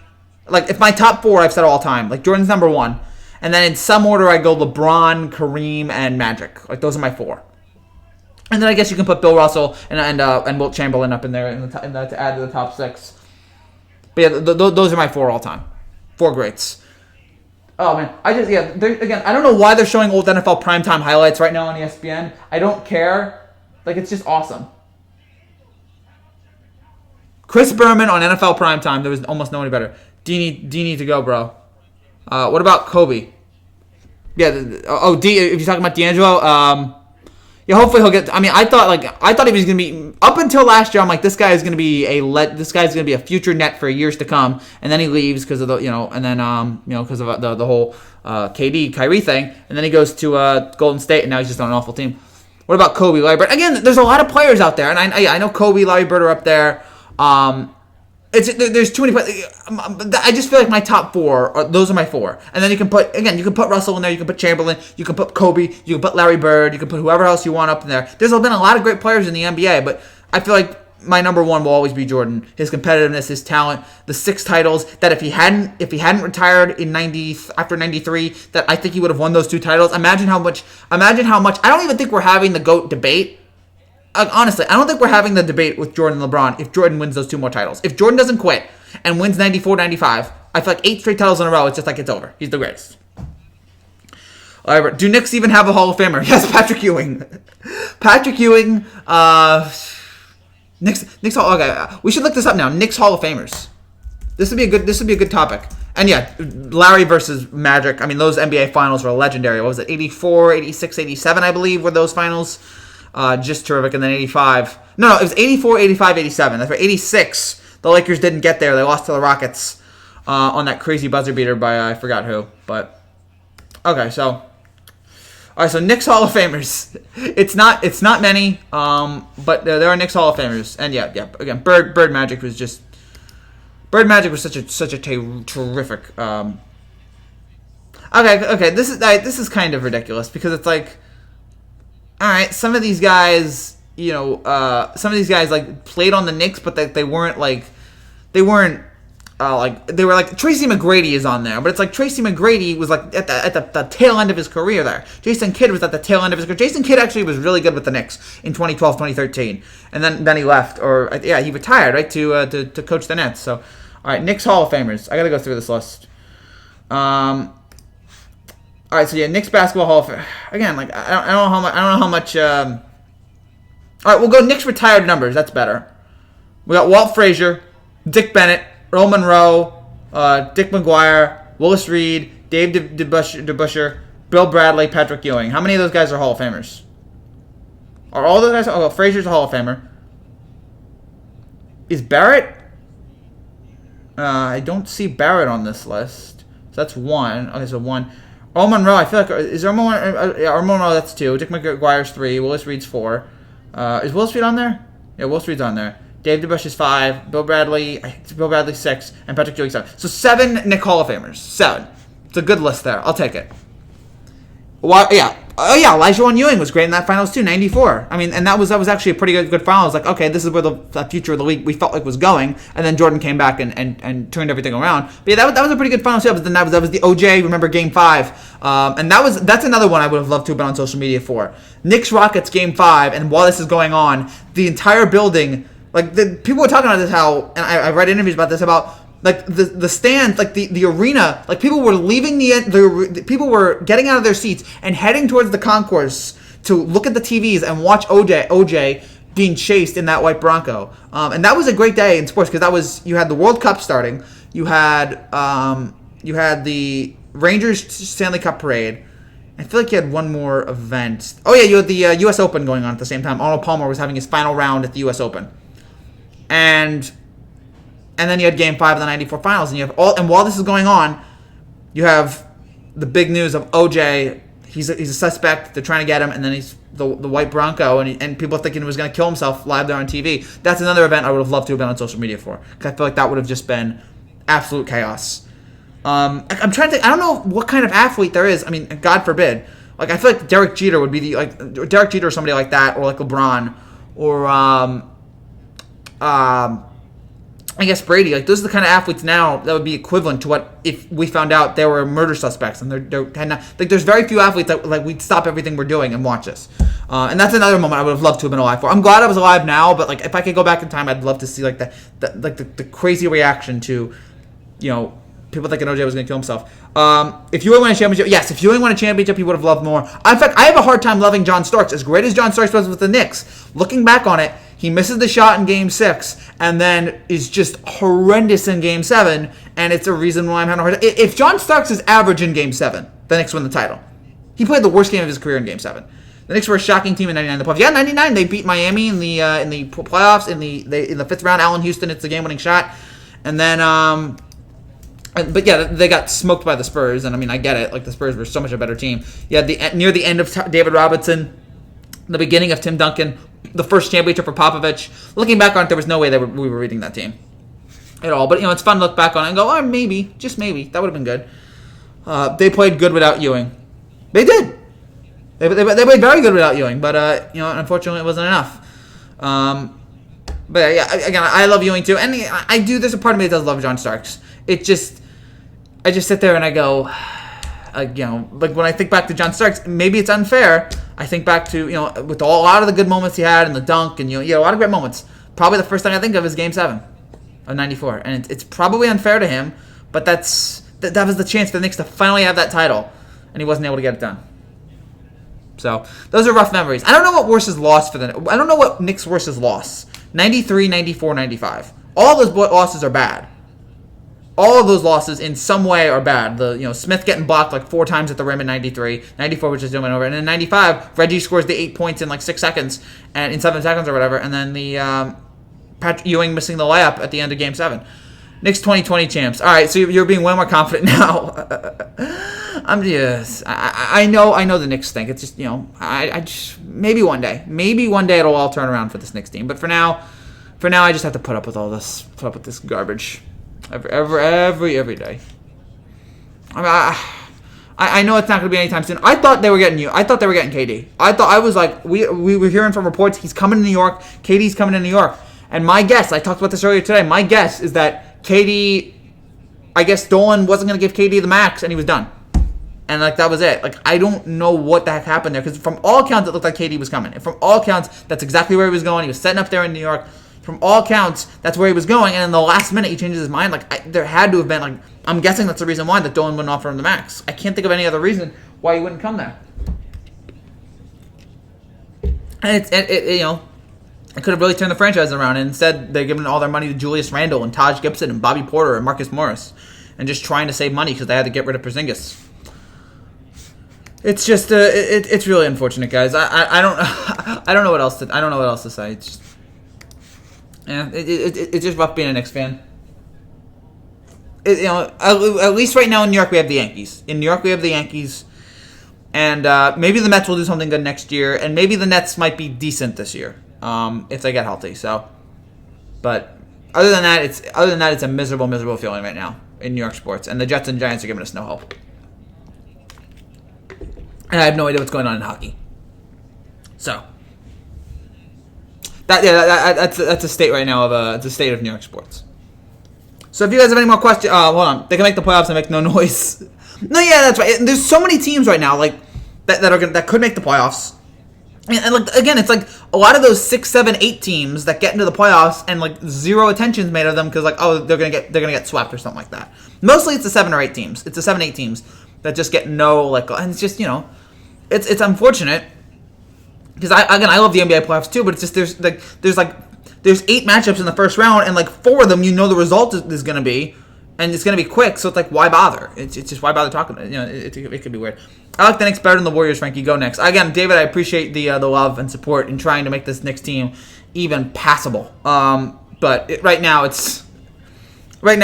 A: Like, if my top four, I've said all time, like Jordan's number one, and then in some order I go LeBron, Kareem, and Magic. Like, those are my four. And then I guess you can put Bill Russell and Wilt Chamberlain up in there to add to the top six. But yeah, those are my four all time, four greats. Oh, man. I don't know why they're showing old NFL primetime highlights right now on ESPN. I don't care. Like, it's just awesome. Chris Berman on NFL primetime. There was almost nobody better. D need to go, bro. What about Kobe? Yeah. If you're talking about D'Angelo, yeah, hopefully he'll get. I mean, I thought he was gonna be up until last year. I'm like, this guy's gonna be a future net for years to come. And then he leaves because of because of the whole KD Kyrie thing. And then he goes to Golden State, and now he's just on an awful team. What about Kobe, Larry Bird? Again, there's a lot of players out there, and I know Kobe, Larry Bird are up there. There's too many players. I just feel like my top four, those are my four. And then you can put Russell in there, you can put Chamberlain, you can put Kobe, you can put Larry Bird, you can put whoever else you want up in there. There's been a lot of great players in the NBA, but I feel like my number one will always be Jordan. His competitiveness, his talent, the 6 titles, that if he hadn't retired after 93, that I think he would have won those 2 titles. Imagine how much, I don't even think we're having the GOAT debate. Honestly, I don't think we're having the debate with Jordan and LeBron if Jordan wins those 2 more titles. If Jordan doesn't quit and wins 94, 95, I feel like 8 straight titles in a row, it's just like it's over. He's the greatest. All right, do Knicks even have a Hall of Famer? Yes, Patrick Ewing. Knicks Hall. Okay, we should look this up now. Knicks Hall of Famers. This would be a good topic. And yeah, Larry versus Magic. I mean, those NBA finals were legendary. What was it? 84, 86, 87, I believe, were those finals. Just terrific. And then 85. No, it was 84, 85, 87. That's right. 86, the Lakers didn't get there. They lost to the Rockets on that crazy buzzer beater by I forgot who. But okay, so all right, so Knicks Hall of Famers. It's not many, but there are Knicks Hall of Famers. And yeah. Again, Bird Magic was such a terrific. Okay. This is kind of ridiculous because it's like, all right, some of these guys, like played on the Knicks, but they were like Tracy McGrady is on there, but it's like Tracy McGrady was like at the tail end of his career there. Jason Kidd was at the tail end of his career. Jason Kidd actually was really good with the Knicks in 2012, 2013, and then he left, he retired, right, to coach the Nets. So, all right, Knicks Hall of Famers. I gotta go through this list. All right, so yeah, Knicks basketball Hall of Fame. Again, like I don't know how much. All right, we'll go Knicks retired numbers. That's better. We got Walt Frazier, Dick Bennett, Earl Monroe, Dick McGuire, Willis Reed, Dave DeBusschere, Bill Bradley, Patrick Ewing. How many of those guys are Hall of Famers? Are all those guys? Oh, Frazier's a Hall of Famer. Is Barrett? I don't see Barrett on this list. So that's 1. Okay, so 1. Earl Monroe, I feel like, is Earl Monroe, that's 2. Dick McGuire's 3. Willis Reed's 4. Is Willis Reed on there? Yeah, Willis Reed's on there. Dave DeBrusch is 5, Bill Bradley 6, and Patrick Ewing 7. So 7 Knick Hall of Famers. 7. It's a good list there. I'll take it. Why? Yeah. Oh yeah, Elijah Ewing was great in that finals too, 94. I mean, and that was actually a pretty good final. I was like, okay, this is where the future of the league we felt like was going, and then Jordan came back and turned everything around. But yeah, that was a pretty good finals too. But then that was the OJ. Remember Game 5, and that's another one I would have loved to have been on social media for. Knicks Rockets Game 5, and while this is going on, the entire building, like people were talking about this and I read interviews about this about. Like the stands, like the arena, like people were leaving people were getting out of their seats and heading towards the concourse to look at the TVs and watch OJ being chased in that white Bronco. And that was a great day in sports because you had the World Cup starting, you had the Rangers Stanley Cup parade. I feel like you had one more event. Oh yeah, you had the U.S. Open going on at the same time. Arnold Palmer was having his final round at the U.S. Open, and then you had Game 5 of the 94 finals, and and while this is going on, you have the big news of OJ. He's a suspect. They're trying to get him, and then he's the white Bronco, and people are thinking he was going to kill himself live there on TV. That's another event I would have loved to have been on social media for, because I feel like that would have just been absolute chaos. I'm trying to think. I don't know what kind of athlete there is. I mean, God forbid. Like I feel like Derek Jeter would be Derek Jeter or somebody like that, or like LeBron, or I guess Brady. Like those are the kind of athletes now that would be equivalent to what if we found out they were murder suspects, and they're kind of like there's very few athletes that like we'd stop everything we're doing and watch this. And that's another moment I would have loved to have been alive for. I'm glad I was alive now, but like if I could go back in time, I'd love to see like the crazy reaction to, people thinking OJ was going to kill himself. If Ewing won a championship, yes, if Ewing won a championship, he would have loved more. In fact, I have a hard time loving John Starks. As great as John Starks was with the Knicks, looking back on it, he misses the shot in Game 6 and then is just horrendous in Game 7, and it's a reason why I'm having a hard time. If John Starks is average in Game 7, the Knicks win the title. He played the worst game of his career in Game 7. The Knicks were a shocking team in '99 in the playoffs. Yeah, '99 they beat Miami in the playoffs in the fifth round. Allen Houston hits the game-winning shot, and then but yeah, they got smoked by the Spurs, and I mean I get it. Like the Spurs were so much a better team. Yeah, near the end of David Robinson, the beginning of Tim Duncan, the first championship for Popovich. Looking back on it, there was no way we were reading that team at all. But it's fun to look back on it and go, oh, maybe, just maybe, that would have been good. They played good without Ewing. They did. They played very good without Ewing, but unfortunately, it wasn't enough. But yeah, again, I love Ewing too, and I do. There's a part of me that does love John Starks. I just sit there and I go, like when I think back to John Starks, maybe it's unfair. I think back to with a lot of the good moments he had and the dunk and a lot of great moments. Probably the first thing I think of is Game 7 of '94, and it's probably unfair to him, but that was the chance for the Knicks to finally have that title, and he wasn't able to get it done. So those are rough memories. I don't know what worse is lost for I don't know what Knicks worse is lost. 93, 94, 95. All those losses are bad. All of those losses in some way are bad. Smith getting blocked like 4 times at the rim in 93, 94, which is doing over, and in 95, Reggie scores the 8 points in like 6 seconds and in 7 seconds or whatever, and then the Patrick Ewing missing the layup at the end of Game 7. Knicks 2020 champs. All right, so you're being way more confident now. I know the Knicks stink. It's just I just maybe one day it'll all turn around for this Knicks team. But for now I just have to put up with all this, garbage. Every day. I know it's not going to be anytime soon. I thought they were getting KD. I was like, we were hearing from reports he's coming to New York. KD's coming to New York. And my guess, I talked about this earlier today. My guess is that KD, I guess Dolan wasn't going to give KD the max, and he was done. And that was it. I don't know what the heck happened there, because from all accounts it looked like KD was coming. And from all accounts, that's exactly where he was going. He was setting up there in New York. From all accounts, that's where he was going, and in the last minute, he changes his mind. There had to have been, I'm guessing that's the reason why that Dolan wouldn't offer him the max. I can't think of any other reason why he wouldn't come there. And it could have really turned the franchise around, and instead, they're giving all their money to Julius Randle and Taj Gibson and Bobby Porter and Marcus Morris, and just trying to save money because they had to get rid of Porzingis. It's just, it's really unfortunate, guys. I don't know what else to say. It's just, yeah, it's just rough being a Knicks fan. At least right now in New York we have the Yankees. And maybe the Mets will do something good next year, and maybe the Nets might be decent this year if they get healthy. So But other than that, it's a miserable, miserable feeling right now in New York sports, and the Jets and Giants are giving us no hope. And I have no idea what's going on in hockey. So that's a state right now of it's a state of New York sports. So if you guys have any more questions, hold on. They can make the playoffs and make no noise. No, yeah, that's right. There's so many teams right now like that could make the playoffs. And like again, it's like a lot of those 6, 7, 8 teams that get into the playoffs and like zero attention's made of them because like they're gonna get swept or something like that. Mostly it's the 7 or 8 teams. It's the 7, 8 teams that just get no like, and it's just it's unfortunate because I love the NBA playoffs too, but it's just there's 8 matchups in the first round and like 4 of them the result is gonna be. And it's going to be quick, so it's like, why bother? It's just, why bother talking about it? It could be weird. I like the Knicks better than the Warriors, Frankie. Go Knicks. Again, David, I appreciate the love and support in trying to make this Knicks team even passable. But right now it hurts. Right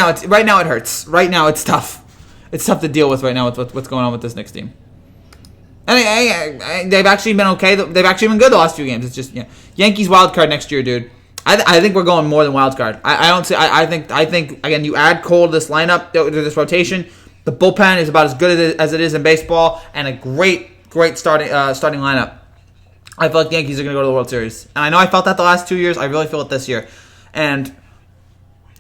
A: now it's tough. It's tough to deal with right now with what's going on with this Knicks team. And they've actually been okay. They've actually been good the last few games. It's just Yankees wild card next year, dude. I think we're going more than wild card. I think again, you add Cole to this lineup, to this rotation. The bullpen is about as good as it is in baseball, and a great starting lineup. I feel like the Yankees are going to go to the World Series, and I know I felt that the last 2 years. I really feel it this year, and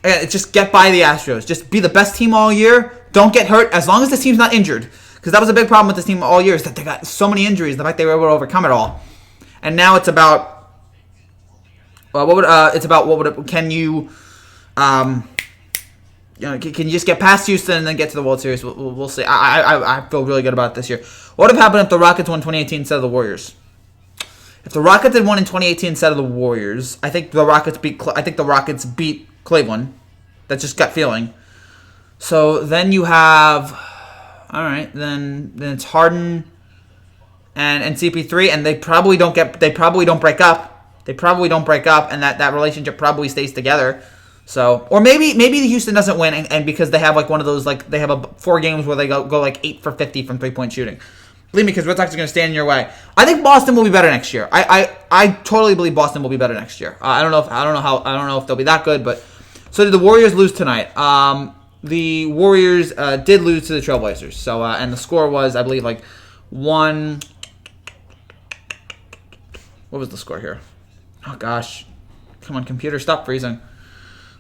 A: again, it's just get by the Astros. Just be the best team all year. Don't get hurt as long as this team's not injured, because that was a big problem with this team all year is that they got so many injuries. The fact they were able to overcome it all, and now it's about. Can you just get past Houston and then get to the World Series? We'll see. I feel really good about it this year. What would have happened if the Rockets won 2018 instead of the Warriors? If the Rockets had won in 2018 instead of the Warriors, I think the Rockets beat Cleveland. That's just gut feeling. So then you have, all right, then it's Harden and CP3, and they probably don't break up. They probably don't break up, and that relationship probably stays together. So, or maybe the Houston doesn't win, and because they have like one of those like they have 4 games where they go like 8 for 50 from 3-point shooting. Believe me, because Red Sox are going to stand in your way. I think Boston will be better next year. I totally believe Boston will be better next year. I don't know if they'll be that good, but so did the Warriors lose tonight? The Warriors did lose to the Trailblazers. So and the score was I believe like 1. What was the score here? Oh, gosh. Come on, computer, stop freezing.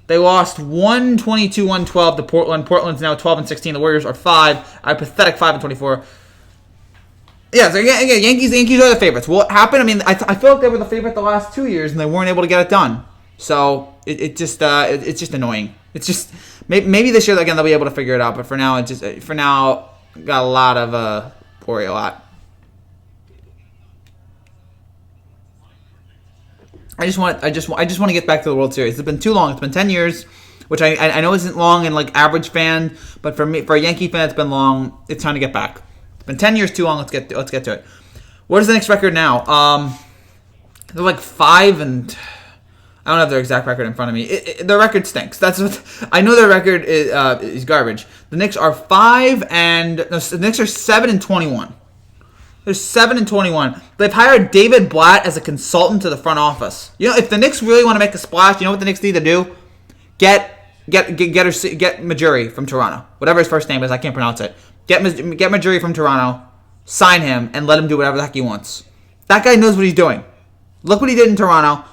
A: They lost 122-112 to Portland. Portland's now 12-16. The Warriors are 5. A pathetic 5-24. Yeah, so again, Yankees are the favorites. What happened? I mean, I feel like they were the favorite the last 2 years, and they weren't able to get it done. So it's just annoying. It's just maybe this year again they'll be able to figure it out. But for now, got a lot of worry a lot. I just want to get back to the World Series. It's been too long. It's been 10 years, which I know isn't long in like average fan, but for a Yankee fan, it's been long. It's time to get back. It's been 10 years too long. Let's get to it. What is the next record now? They're like 5 and I don't have their exact record in front of me. Their record stinks. That's what I know. Their record is garbage. The Knicks are 5 and the Knicks are 7-21. They're 7-21. They've hired David Blatt as a consultant to the front office. If the Knicks really want to make a splash, you know what the Knicks need to do? Get Majuri from Toronto. Whatever his first name is, I can't pronounce it. Get Majuri from Toronto, sign him, and let him do whatever the heck he wants. That guy knows what he's doing. Look what he did in Toronto.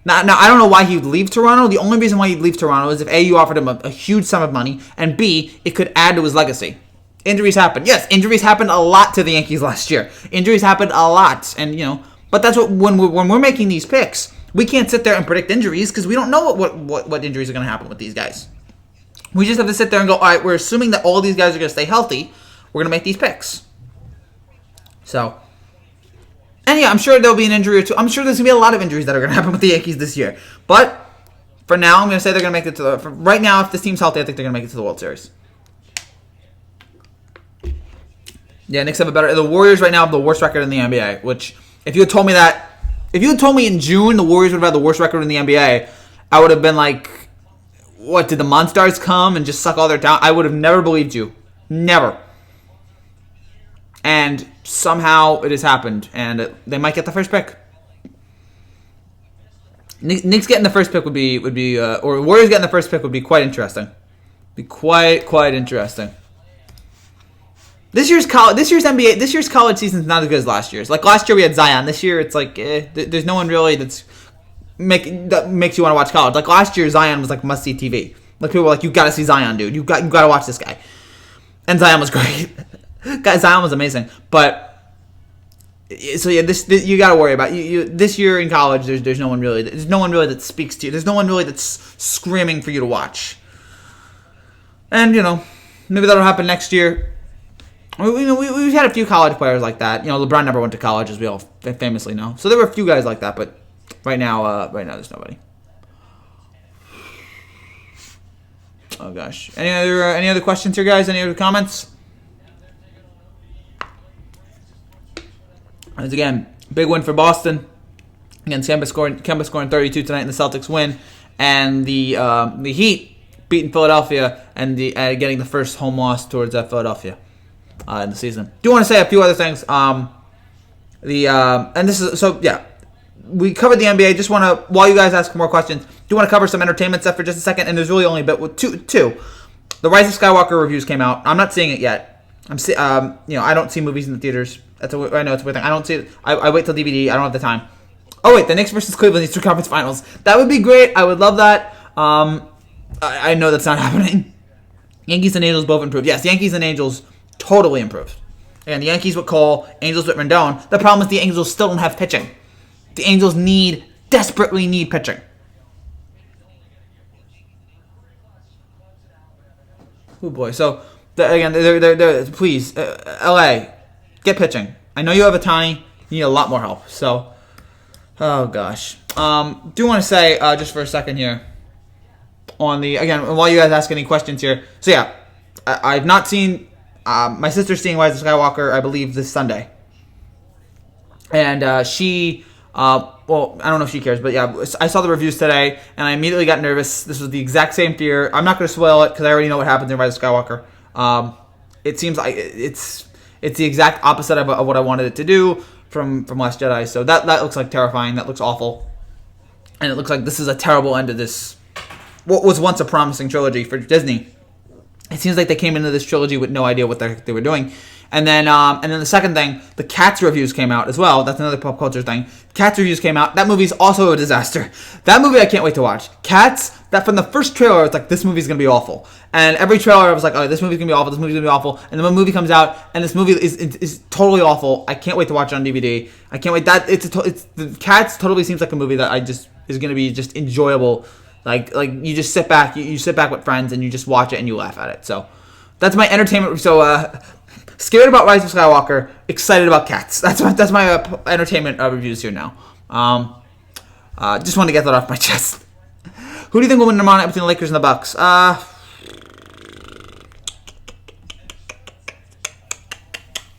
A: Now I don't know why he would leave Toronto. The only reason why he'd leave Toronto is if A, you offered him a huge sum of money, and B, it could add to his legacy. Injuries happen. Yes, injuries happened a lot to the Yankees last year. Injuries happened a lot, and but that's what when we're making these picks, we can't sit there and predict injuries because we don't know what injuries are going to happen with these guys. We just have to sit there and go, all right, we're assuming that all these guys are going to stay healthy. We're going to make these picks. So, and yeah, I'm sure there'll be an injury or two. I'm sure there's going to be a lot of injuries that are going to happen with the Yankees this year. But for now, I'm going to say they're going to make it to right now, if this team's healthy, I think they're going to make it to the World Series. Yeah, Knicks have the Warriors right now have the worst record in the NBA, which if you had told me in June the Warriors would have had the worst record in the NBA, I would have been like, what, did the Monstars come and just suck all their talent? I would have never believed you. Never. And somehow it has happened, and they might get the first pick. Knicks getting the first pick would be or Warriors getting the first pick would be quite interesting. Be quite interesting. This year's NBA, this year's college season's not as good as last year's. Like last year we had Zion. This year it's like there's no one really that makes you want to watch college. Like last year Zion was like must see TV. Like people were like, you got to see Zion, dude. You got to watch this guy. And Zion was great. Zion was amazing. But so yeah, this you got to worry about. You this year in college, there's no one really that speaks to you. There's no one really that's screaming for you to watch. And maybe that'll happen next year. We've had a few college players like that. LeBron never went to college, as we all famously know. So there were a few guys like that, but right now there's nobody. Oh gosh, any other questions here, guys? Any other comments? As again, big win for Boston. Again, Kemba scoring 32 tonight, and the Celtics win, and the Heat beating Philadelphia and getting the first home loss towards Philadelphia in the season. Do want to say a few other things. And this is so yeah. We covered the NBA. Just want to, while you guys ask more questions, do want to cover some entertainment stuff for just a second. And there's really only two. The Rise of Skywalker reviews came out. I'm not seeing it yet. I don't see movies in the theaters. I know it's a weird thing. I don't see it. I wait till DVD. I don't have the time. Oh wait, the Knicks versus Cleveland Eastern Conference Finals. That would be great. I would love that. I know that's not happening. Yankees and Angels both improved. Yes, Yankees and Angels totally improved. And the Yankees with Cole, Angels with Rendon. The problem is the Angels still don't have pitching. The Angels desperately need pitching. Oh boy. So again, they're please, LA, get pitching. I know you have a tiny. You need a lot more help. So, oh gosh. Do want to say just for a second here on while you guys ask any questions here. So yeah, I've not seen. My sister's seeing Rise of Skywalker, I believe, this Sunday, and she. Well, I don't know if she cares, but yeah, I saw the reviews today, and I immediately got nervous. This was the exact same fear. I'm not going to spoil it because I already know what happens in Rise of Skywalker. It seems like it's the exact opposite of what I wanted it to do from Last Jedi. So that looks like terrifying. That looks awful, and it looks like this is a terrible end to this. What was once a promising trilogy for Disney. It seems like they came into this trilogy with no idea what they were doing. And then the second thing, the Cats reviews came out as well. That's another pop culture thing. Cats reviews came out. That movie's also a disaster. That movie I can't wait to watch. Cats, that from the first trailer, it's like, this movie's going to be awful. And every trailer I was like, oh, this movie's going to be awful, this movie's going to be awful. And then when the movie comes out, and this movie is totally awful. I can't wait to watch it on DVD. I can't wait. The Cats totally seems like a movie that is going to be just enjoyable. Like you just sit back, you sit back with friends, and you just watch it and you laugh at it. So that's my entertainment. So scared about Rise of Skywalker, excited about Cats. That's my entertainment reviews here now. Just want to get that off my chest. Who do you think will win tomorrow night between the Lakers and the Bucks?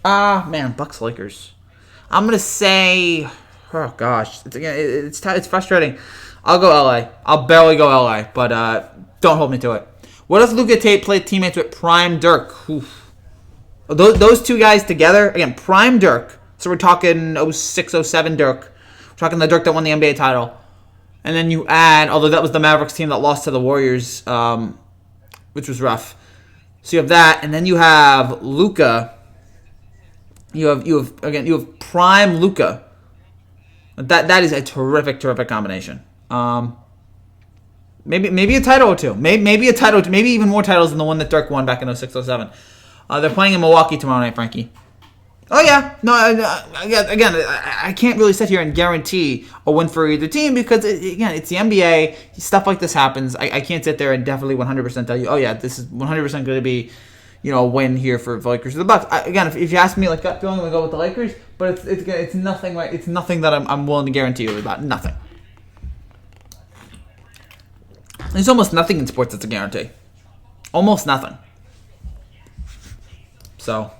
A: Man, Bucks Lakers. I'm gonna say, oh gosh, it's frustrating. I'll go LA. I'll barely go LA, but don't hold me to it. What if Luka Tate played teammates with Prime Dirk? Oof. Those two guys together, again, Prime Dirk. So we're talking 06, 07 Dirk. We're talking the Dirk that won the NBA title. And then you add, although that was the Mavericks team that lost to the Warriors, which was rough. So you have that, and then you have Luka. You have Prime Luka. That is a terrific combination. Maybe a title or two. Maybe a title, maybe even more titles than the one that Dirk won back in 06, 07. They're playing in Milwaukee tomorrow night, Frankie. Oh, yeah. No, again, I can't really sit here and guarantee a win for either team because, again, it's the NBA. Stuff like this happens. I can't sit there and definitely 100% tell you, oh, yeah, this is 100% going to be, a win here for the Lakers or the Bucks. Again, if you ask me, like, gut feeling, I'm going to go with the Lakers, but it's nothing, right? It's nothing that I'm willing to guarantee you about. Nothing. There's almost nothing in sports that's a guarantee. Almost nothing. So,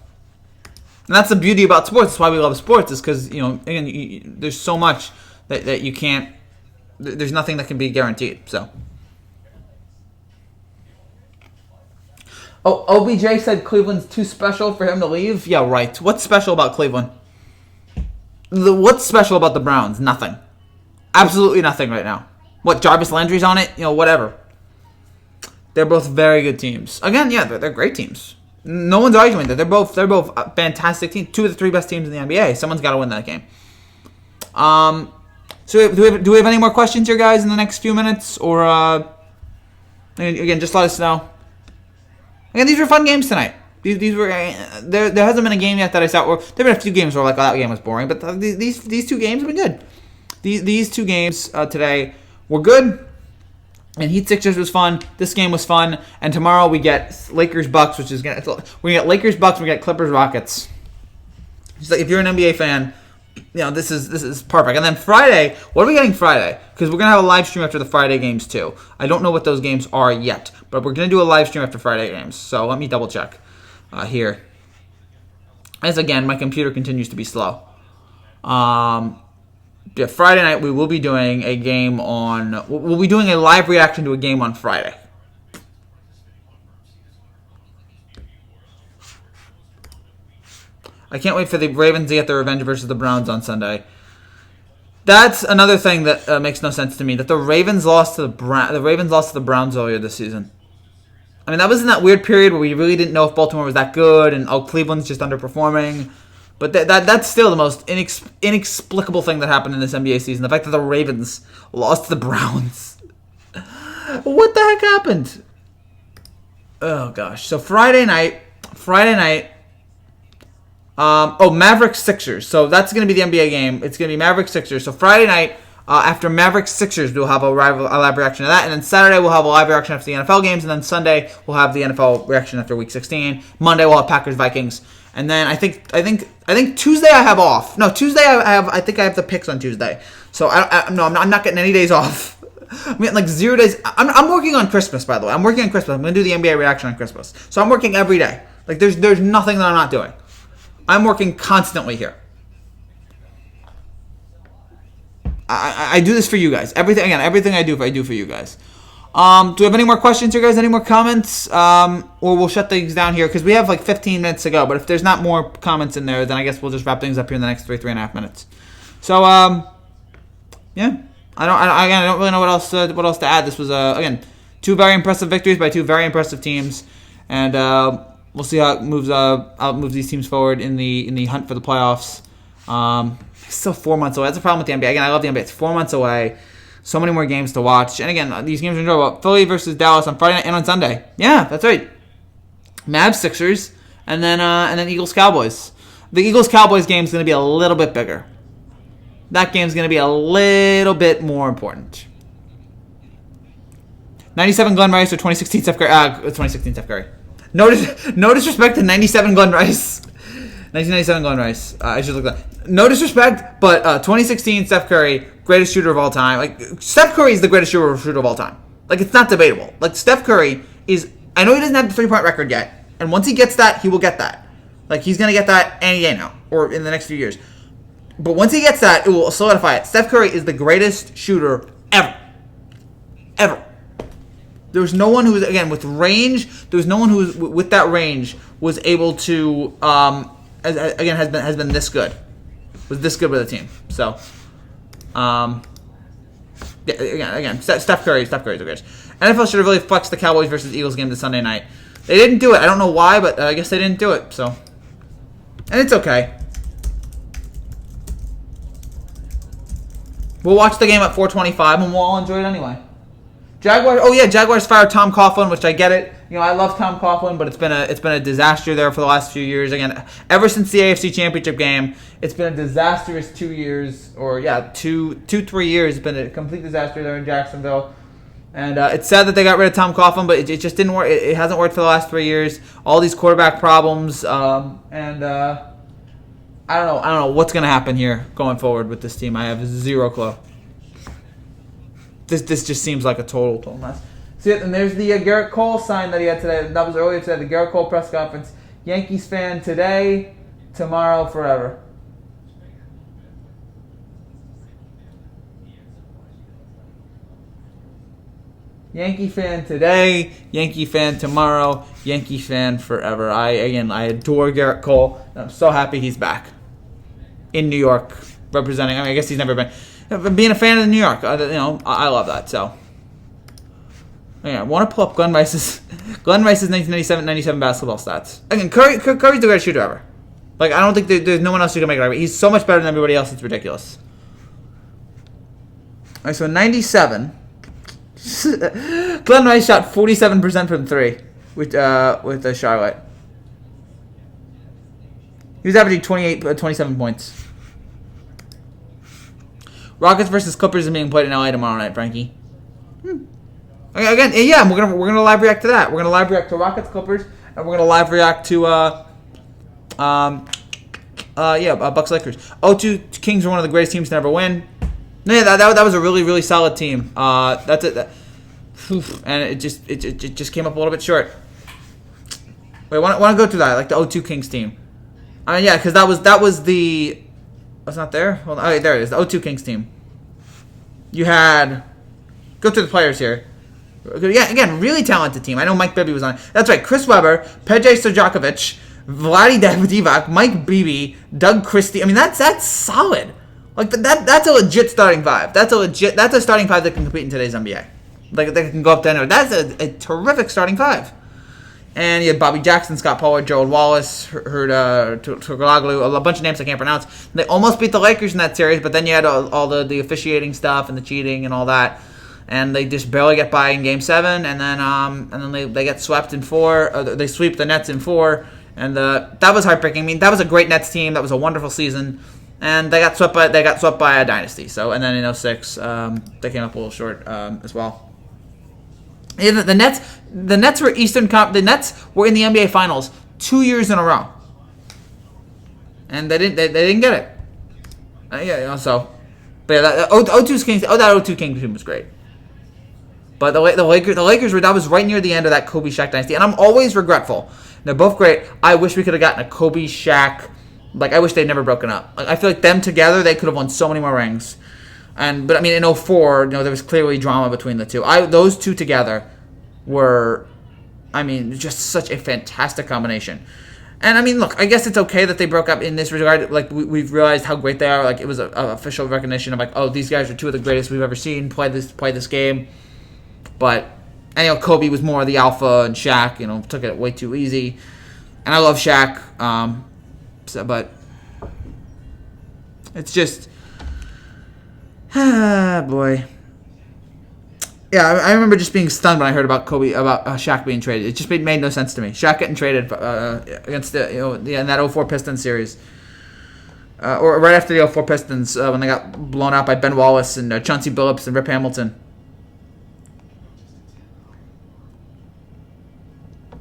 A: and that's the beauty about sports. That's why we love sports, is because, again, there's so much that you can't, there's nothing that can be guaranteed. So, OBJ said Cleveland's too special for him to leave. Yeah, right. What's special about Cleveland? What's special about the Browns? Nothing. Absolutely nothing right now. What, Jarvis Landry's on it? Whatever. They're both very good teams. Again, yeah, they're great teams. No one's arguing that. They're both fantastic teams. 2 of the 3 best teams in the NBA. Someone's got to win that game. So do we have any more questions here, guys, in the next few minutes? Or, again, just let us know. Again, these were fun games tonight. These were there hasn't been a game yet that I saw. Or there've been a few games where like, oh, that game was boring, but these 2 games have been good. These 2 games today were good. And Heat Sixers was fun. This game was fun. And tomorrow we get Lakers Bucks, which is we get Lakers Bucks. We get Clippers Rockets. Just like if you're an NBA fan, this is perfect. And then Friday, what are we getting Friday? Because we're gonna have a live stream after the Friday games too. I don't know what those games are yet, but we're gonna do a live stream after Friday games. So let me double check here. As again, my computer continues to be slow. Friday night we will be doing a game on. We'll be doing a live reaction to a game on Friday. I can't wait for the Ravens to get their revenge versus the Browns on Sunday. That's another thing that makes no sense to me. That the Ravens lost to the Browns earlier this season. I mean, that was in that weird period where we really didn't know if Baltimore was that good and Cleveland's just underperforming. But that's still the most inexplicable thing that happened in this NBA season. The fact that the Ravens lost to the Browns. What the heck happened? Oh, gosh. So Friday night. Mavericks Sixers. So that's going to be the NBA game. It's going to be Mavericks Sixers. So Friday night, after Mavericks Sixers, we'll have a live reaction to that. And then Saturday, we'll have a live reaction after the NFL games. And then Sunday, we'll have the NFL reaction after Week 16. Monday, we'll have Packers Vikings. And then I think Tuesday I have off. No, Tuesday I think I have the picks on Tuesday. So I'm not getting any days off. I mean, like 0 days. I'm working on Christmas, by the way. I'm working on Christmas. I'm gonna do the NBA reaction on Christmas. So I'm working every day. Like there's nothing that I'm not doing. I'm working constantly here. I do this for you guys. Everything I do for you guys. Do we have any more questions here, guys? Any more comments? Or we'll shut things down here because we have like 15 minutes to go. But if there's not more comments in there, then I guess we'll just wrap things up here in the next 3.5 minutes. So, yeah. I don't really know what else to add. This was again 2 very impressive victories by 2 very impressive teams, and we'll see how it moves these teams forward in the hunt for the playoffs. It's still 4 months away. That's the problem with the NBA. Again, I love the NBA. It's 4 months away. So many more games to watch. And again, these games are enjoyable. Philly versus Dallas on Friday night and on Sunday. Yeah, that's right. Mavs Sixers and then Eagles Cowboys. The Eagles Cowboys game is going to be a little bit bigger. That game's going to be a little bit more important. 97 Glenn Rice or 2016 Steph Curry. 2016 Steph Curry. No disrespect to 97 Glenn Rice. 1997 Glenn Rice. I should look that. No disrespect, but 2016 Steph Curry, greatest shooter of all time. Like Steph Curry is the greatest shooter of all time. Like it's not debatable. Like Steph Curry is. I know he doesn't have the 3-point record yet, and once he gets that, he will get that. Like he's gonna get that any day now, or in the next few years. But once he gets that, it will solidify it. Steph Curry is the greatest shooter ever. Ever. There's no one who was, again, with range, there's no one who was, with that range was able to, again, has been this good. Was this good with a team. So, yeah, again, Steph Curry is the greatest. NFL should have really flexed the Cowboys versus Eagles game this Sunday night. They didn't do it. I don't know why, but I guess they didn't do it. So, and it's okay. We'll watch the game at 4:25, and we'll all enjoy it anyway. Jaguars fired Tom Coughlin, which I get it. You know, I love Tom Coughlin, but it's been a disaster there for the last few years. Again, ever since the AFC Championship game, it's been a disastrous 2 years, or 3 years. It's been a complete disaster there in Jacksonville. And it's sad that they got rid of Tom Coughlin, but it just didn't work. It hasn't worked for the last 3 years. All these quarterback problems, and I don't know what's going to happen here going forward with this team. I have zero clue. This just seems like a total mess. See it, and there's the Garrett Cole sign that he had today. That was earlier today. The Garrett Cole press conference. Yankees fan today, tomorrow, forever. Yankee fan today, Yankee fan tomorrow, Yankee fan forever. I adore Garrett Cole. And I'm so happy he's back in New York representing. I mean, I guess he's never been. Being a fan of New York, I love that. So, yeah, I want to pull up Glenn Rice's 1997 basketball stats. Again, Curry's the greatest shooter ever. Like, I don't think there's no one else who can make it right. He's so much better than everybody else. It's ridiculous. All right, so in 97, Glenn Rice shot 47% from 3 with Charlotte. He was averaging 27 points. Rockets versus Clippers is being played in LA tomorrow night, Frankie. Again, yeah, we're gonna live react to that. We're gonna live react to Rockets Clippers, and we're gonna live react to Bucks Lakers. 0-2 Kings are one of the greatest teams to ever win. Yeah, that was a really, really solid team. That's it. And it just came up a little bit short. Wait, want to go through that, like the 0-2 Kings team? Yeah, because that was the. It's not there. Hold on. Oh, there it is. The 0-2 Kings team. You had. Go through the players here. Yeah, again, really talented team. I know Mike Bibby was on it. That's right. Chris Webber, Peja Stojakovic, Vlade Divac, Mike Beebe, Doug Christie. I mean, that's solid. Like that's a legit starting five. That's a starting five that can compete in today's NBA. Like they can go up to anywhere. That's a terrific starting five. And you had Bobby Jackson, Scott Pollard, Gerald Wallace, Turkoglu, a bunch of names I can't pronounce. They almost beat the Lakers in that series, but then you had all the officiating stuff and the cheating and all that. And they just barely get by in Game 7, and then they get swept in 4. They sweep the Nets in 4, and that was heartbreaking. I mean, that was a great Nets team. That was a wonderful season, and they got swept by a dynasty. So, and then in 06, they came up a little short as well. Yeah, the Nets were The Nets were in the NBA Finals 2 years in a row, and they didn't get it. But yeah, that 0-2 Kings team was great. But the Lakers that was right near the end of that Kobe Shaq dynasty, and I'm always regretful. They're both great. I wish we could have gotten a Kobe Shaq. Like I wish they'd never broken up. Like I feel like them together, they could have won so many more rings. But I mean, in 04, there was clearly drama between the two. Those two together were, I mean, just such a fantastic combination. And I mean, look, I guess it's okay that they broke up in this regard. Like we've realized how great they are. Like it was an official recognition of like, oh, these guys are two of the greatest we've ever seen play this game. But Kobe was more the alpha, and Shaq, took it way too easy. And I love Shaq, but it's just, boy. Yeah, I remember just being stunned when I heard about Shaq being traded. It just made no sense to me. Shaq getting traded against in that 04 Pistons series, or right after the 04 Pistons when they got blown out by Ben Wallace and Chauncey Billups and Rip Hamilton.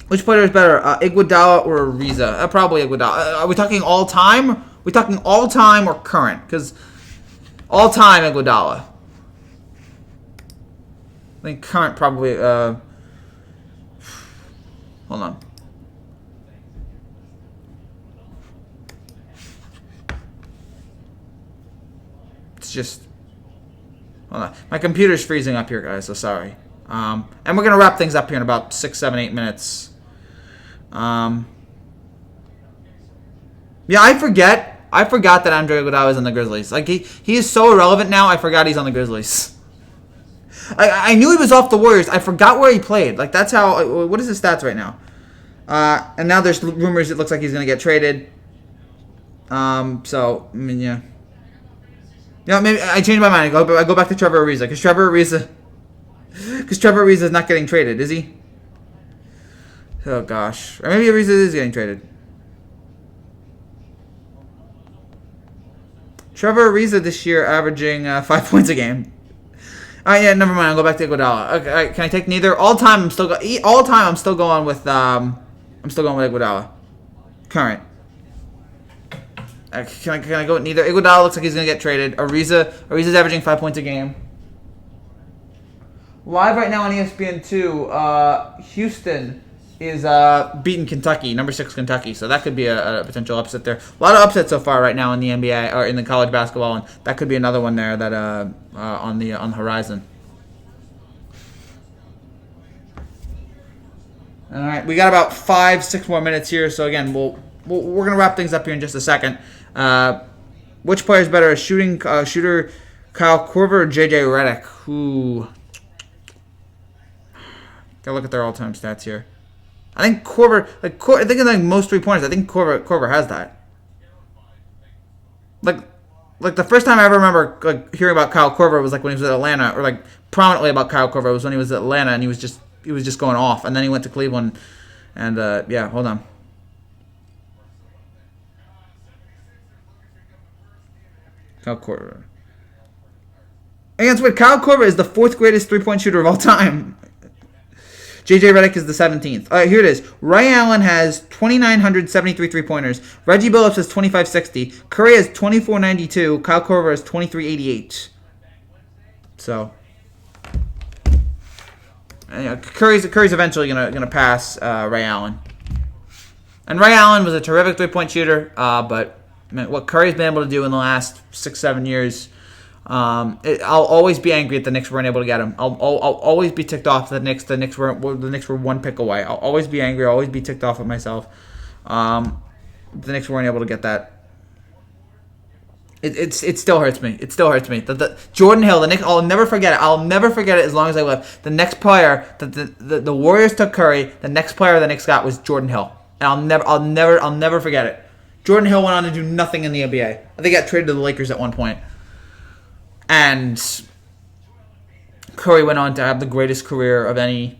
A: Which player is better, Iguodala or Ariza? Probably Iguodala. Are we talking all time? Are we talking all time or current? Because all time Iguodala. I think current probably. Hold on. It's just. Hold on. My computer's freezing up here, guys. So sorry. And we're gonna wrap things up here in about 6, 7, 8 minutes. Yeah, I forgot that Andre Iguodala is on the Grizzlies. Like he is so irrelevant now. I forgot he's on the Grizzlies. I knew he was off the Warriors. I forgot where he played. Like that's how. What is his stats right now? And now there's rumors. It looks like he's gonna get traded. So I mean, yeah. Yeah, maybe I changed my mind. I go back to Trevor Ariza because Trevor Ariza is not getting traded, is he? Oh gosh, or maybe Ariza is getting traded. Trevor Ariza this year averaging 5 points a game. Yeah, never mind. I'll go back to Iguodala. Okay, can I take neither? All time, I'm still going with Iguodala. Current. Can I go with neither? Iguodala looks like he's gonna get traded. Ariza's averaging 5 points a game. Live right now on ESPN2, Houston is beating Kentucky, number 6 Kentucky. So that could be a potential upset there. A lot of upsets so far right now in the NBA or in the college basketball, and that could be another one there that on the horizon. All right, we got about 5, 6 more minutes here. So again, we're gonna wrap things up here in just a second. Which player is better, a shooter Kyle Korver or J.J. Redick? Who? Gotta look at their all-time stats here. I think Korver, I think in like most 3-pointers, I think Korver has that. Like the first time I ever remember like hearing about Kyle Korver was like when he was at Atlanta, or like prominently about Kyle Korver was when he was at Atlanta and he was just going off, and then he went to Cleveland, and yeah, hold on. Kyle Korver. Against what? Kyle Korver is the 4th greatest 3-point shooter of all time. J.J. Redick is the 17th. All right, here it is. Ray Allen has 2,973 3-pointers. Reggie Billups has 2,560. Curry has 2,492. Kyle Korver has 2,388. So, Curry's eventually gonna pass Ray Allen. And Ray Allen was a terrific 3-point shooter, but man, what Curry's been able to do in the last 6-7 years. I'll always be angry at the Knicks weren't able to get him. I'll always be ticked off that the Knicks were 1 pick away. I'll always be angry. I'll always be ticked off at myself. The Knicks weren't able to get that. It still hurts me. It still hurts me. The Jordan Hill, the Knicks. I'll never forget it. I'll never forget it as long as I live. The next player that the Warriors took Curry. The next player the Knicks got was Jordan Hill, and I'll never forget it. Jordan Hill went on to do nothing in the NBA. I think he got traded to the Lakers at one point. And Curry went on to have the greatest career of any,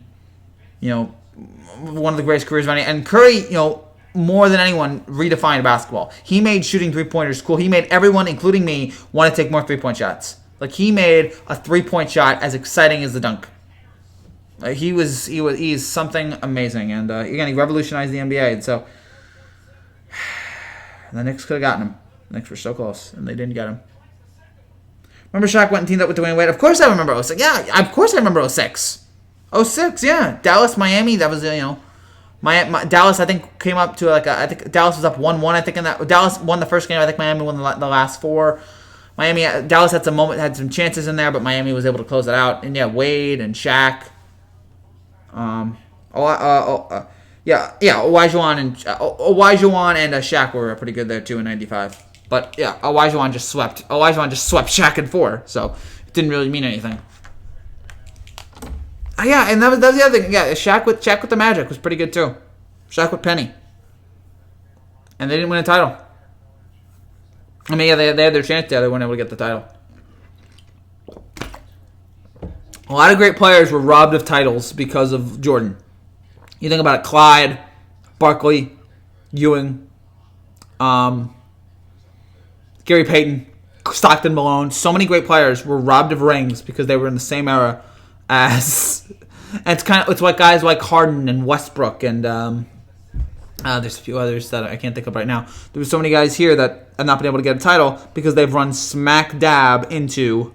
A: one of the greatest careers of any. And Curry, more than anyone, redefined basketball. He made shooting 3-pointers cool. He made everyone, including me, want to take more 3-point shots. Like, he made a 3-point shot as exciting as the dunk. He's something amazing. And again, he revolutionized the NBA. And so the Knicks could have gotten him. The Knicks were so close, and they didn't get him. Remember Shaq went and teamed up with Dwayne Wade? Of course I remember 06. Yeah, of course I remember 06. 06, yeah. Dallas, Miami, that was, Dallas, I think, came up to I think Dallas was up 1-1, I think, in that. Dallas won the first game. I think Miami won the last 4. Dallas had some chances in there, but Miami was able to close it out. And yeah, Wade and Shaq. Olajuwon and Shaq were pretty good there too in '95. But yeah, Olajuwon just swept Shaq in 4, so it didn't really mean anything. Yeah, and that was the other thing. Yeah, Shaq with the Magic was pretty good too. Shaq with Penny, and they didn't win a title. I mean, yeah, they had their chance there. They weren't able to get the title. A lot of great players were robbed of titles because of Jordan. You think about it: Clyde, Barkley, Ewing, Gary Payton, Stockton Malone. So many great players were robbed of rings because they were in the same era as. And it's like guys like Harden and Westbrook and there's a few others that I can't think of right now. There's so many guys here that have not been able to get a title because they've run smack dab into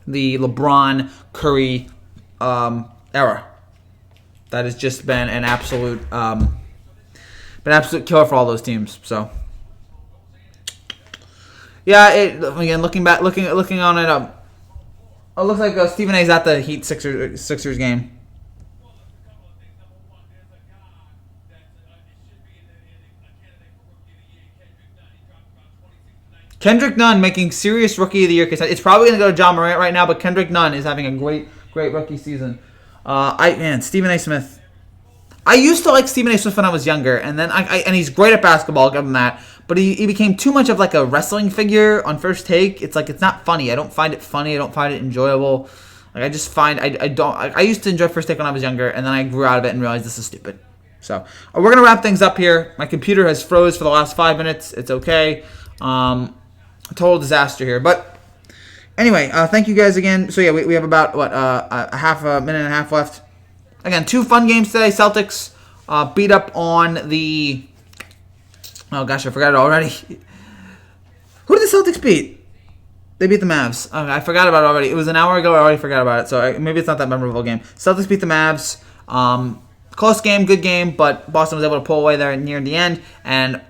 A: the LeBron Curry era. That has just been an absolute killer for all those teams. So. Yeah, again, looking on it, it looks like Stephen A's at the Heat Sixers game. Kendrick Nunn making serious Rookie of the Year case. It's probably going to go to John Morant right now, but Kendrick Nunn is having a great rookie season. Stephen A. Smith. I used to like Stephen A. Smith when I was younger, and then and he's great at basketball, I'll give him that. But he became too much of like a wrestling figure on First Take. It's like it's not funny. I don't find it funny. I don't find it enjoyable. Like I just find I used to enjoy First Take when I was younger, and then I grew out of it and realized this is stupid. So we're gonna wrap things up here. My computer has froze for the last 5 minutes. It's okay. A total disaster here, but anyway, thank you guys again. So yeah, we have about a minute and a half left. Again, 2 fun games today. Celtics beat up on the. Oh gosh, I forgot it already. Who did the Celtics beat? They beat the Mavs. I forgot about it already. It was an hour ago. I already forgot about it. So maybe it's not that memorable game. Celtics beat the Mavs. Close game, good game, but Boston was able to pull away there near the end. And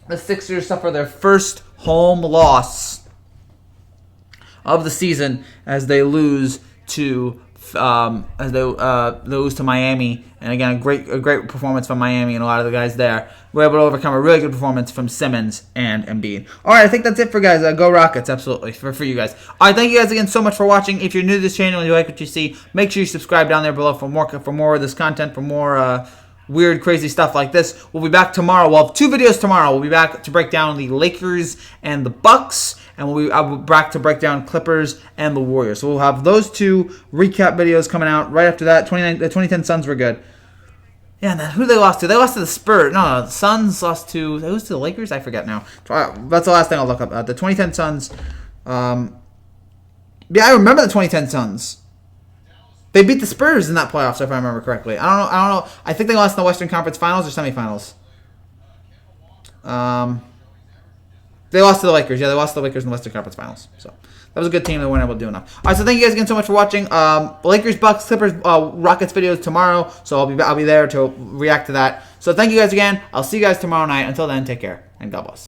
A: the Sixers suffer their first home loss of the season as they lose to as they lose to Miami. And again, a great performance from Miami and a lot of the guys there. We're able to overcome a really good performance from Simmons and Embiid. All right, I think that's it for guys. Go Rockets, absolutely, for you guys. All right, thank you guys again so much for watching. If you're new to this channel and you like what you see, make sure you subscribe down there below for more of this content, for more weird, crazy stuff like this. We'll be back tomorrow. We'll have 2 videos tomorrow. We'll be back to break down the Lakers and the Bucks, and I'll be back to break down Clippers and the Warriors. So we'll have those 2 recap videos coming out right after that. The 2010 Suns were good. Yeah, and then who they lost to? They lost to the Spurs. No, the Suns lost to... They lost to the Lakers? I forget now. That's the last thing I'll look up. The 2010 Suns. Yeah, I remember the 2010 Suns. They beat the Spurs in that playoffs, if I remember correctly. I don't know. I think they lost in the Western Conference Finals or semifinals. They lost to the Lakers. Yeah, they lost to the Lakers in the Western Conference Finals. So that was a good team. They weren't able to do enough. All right, so thank you guys again so much for watching. Lakers, Bucks, Clippers, Rockets videos tomorrow. So I'll be there to react to that. So thank you guys again. I'll see you guys tomorrow night. Until then, take care and God bless.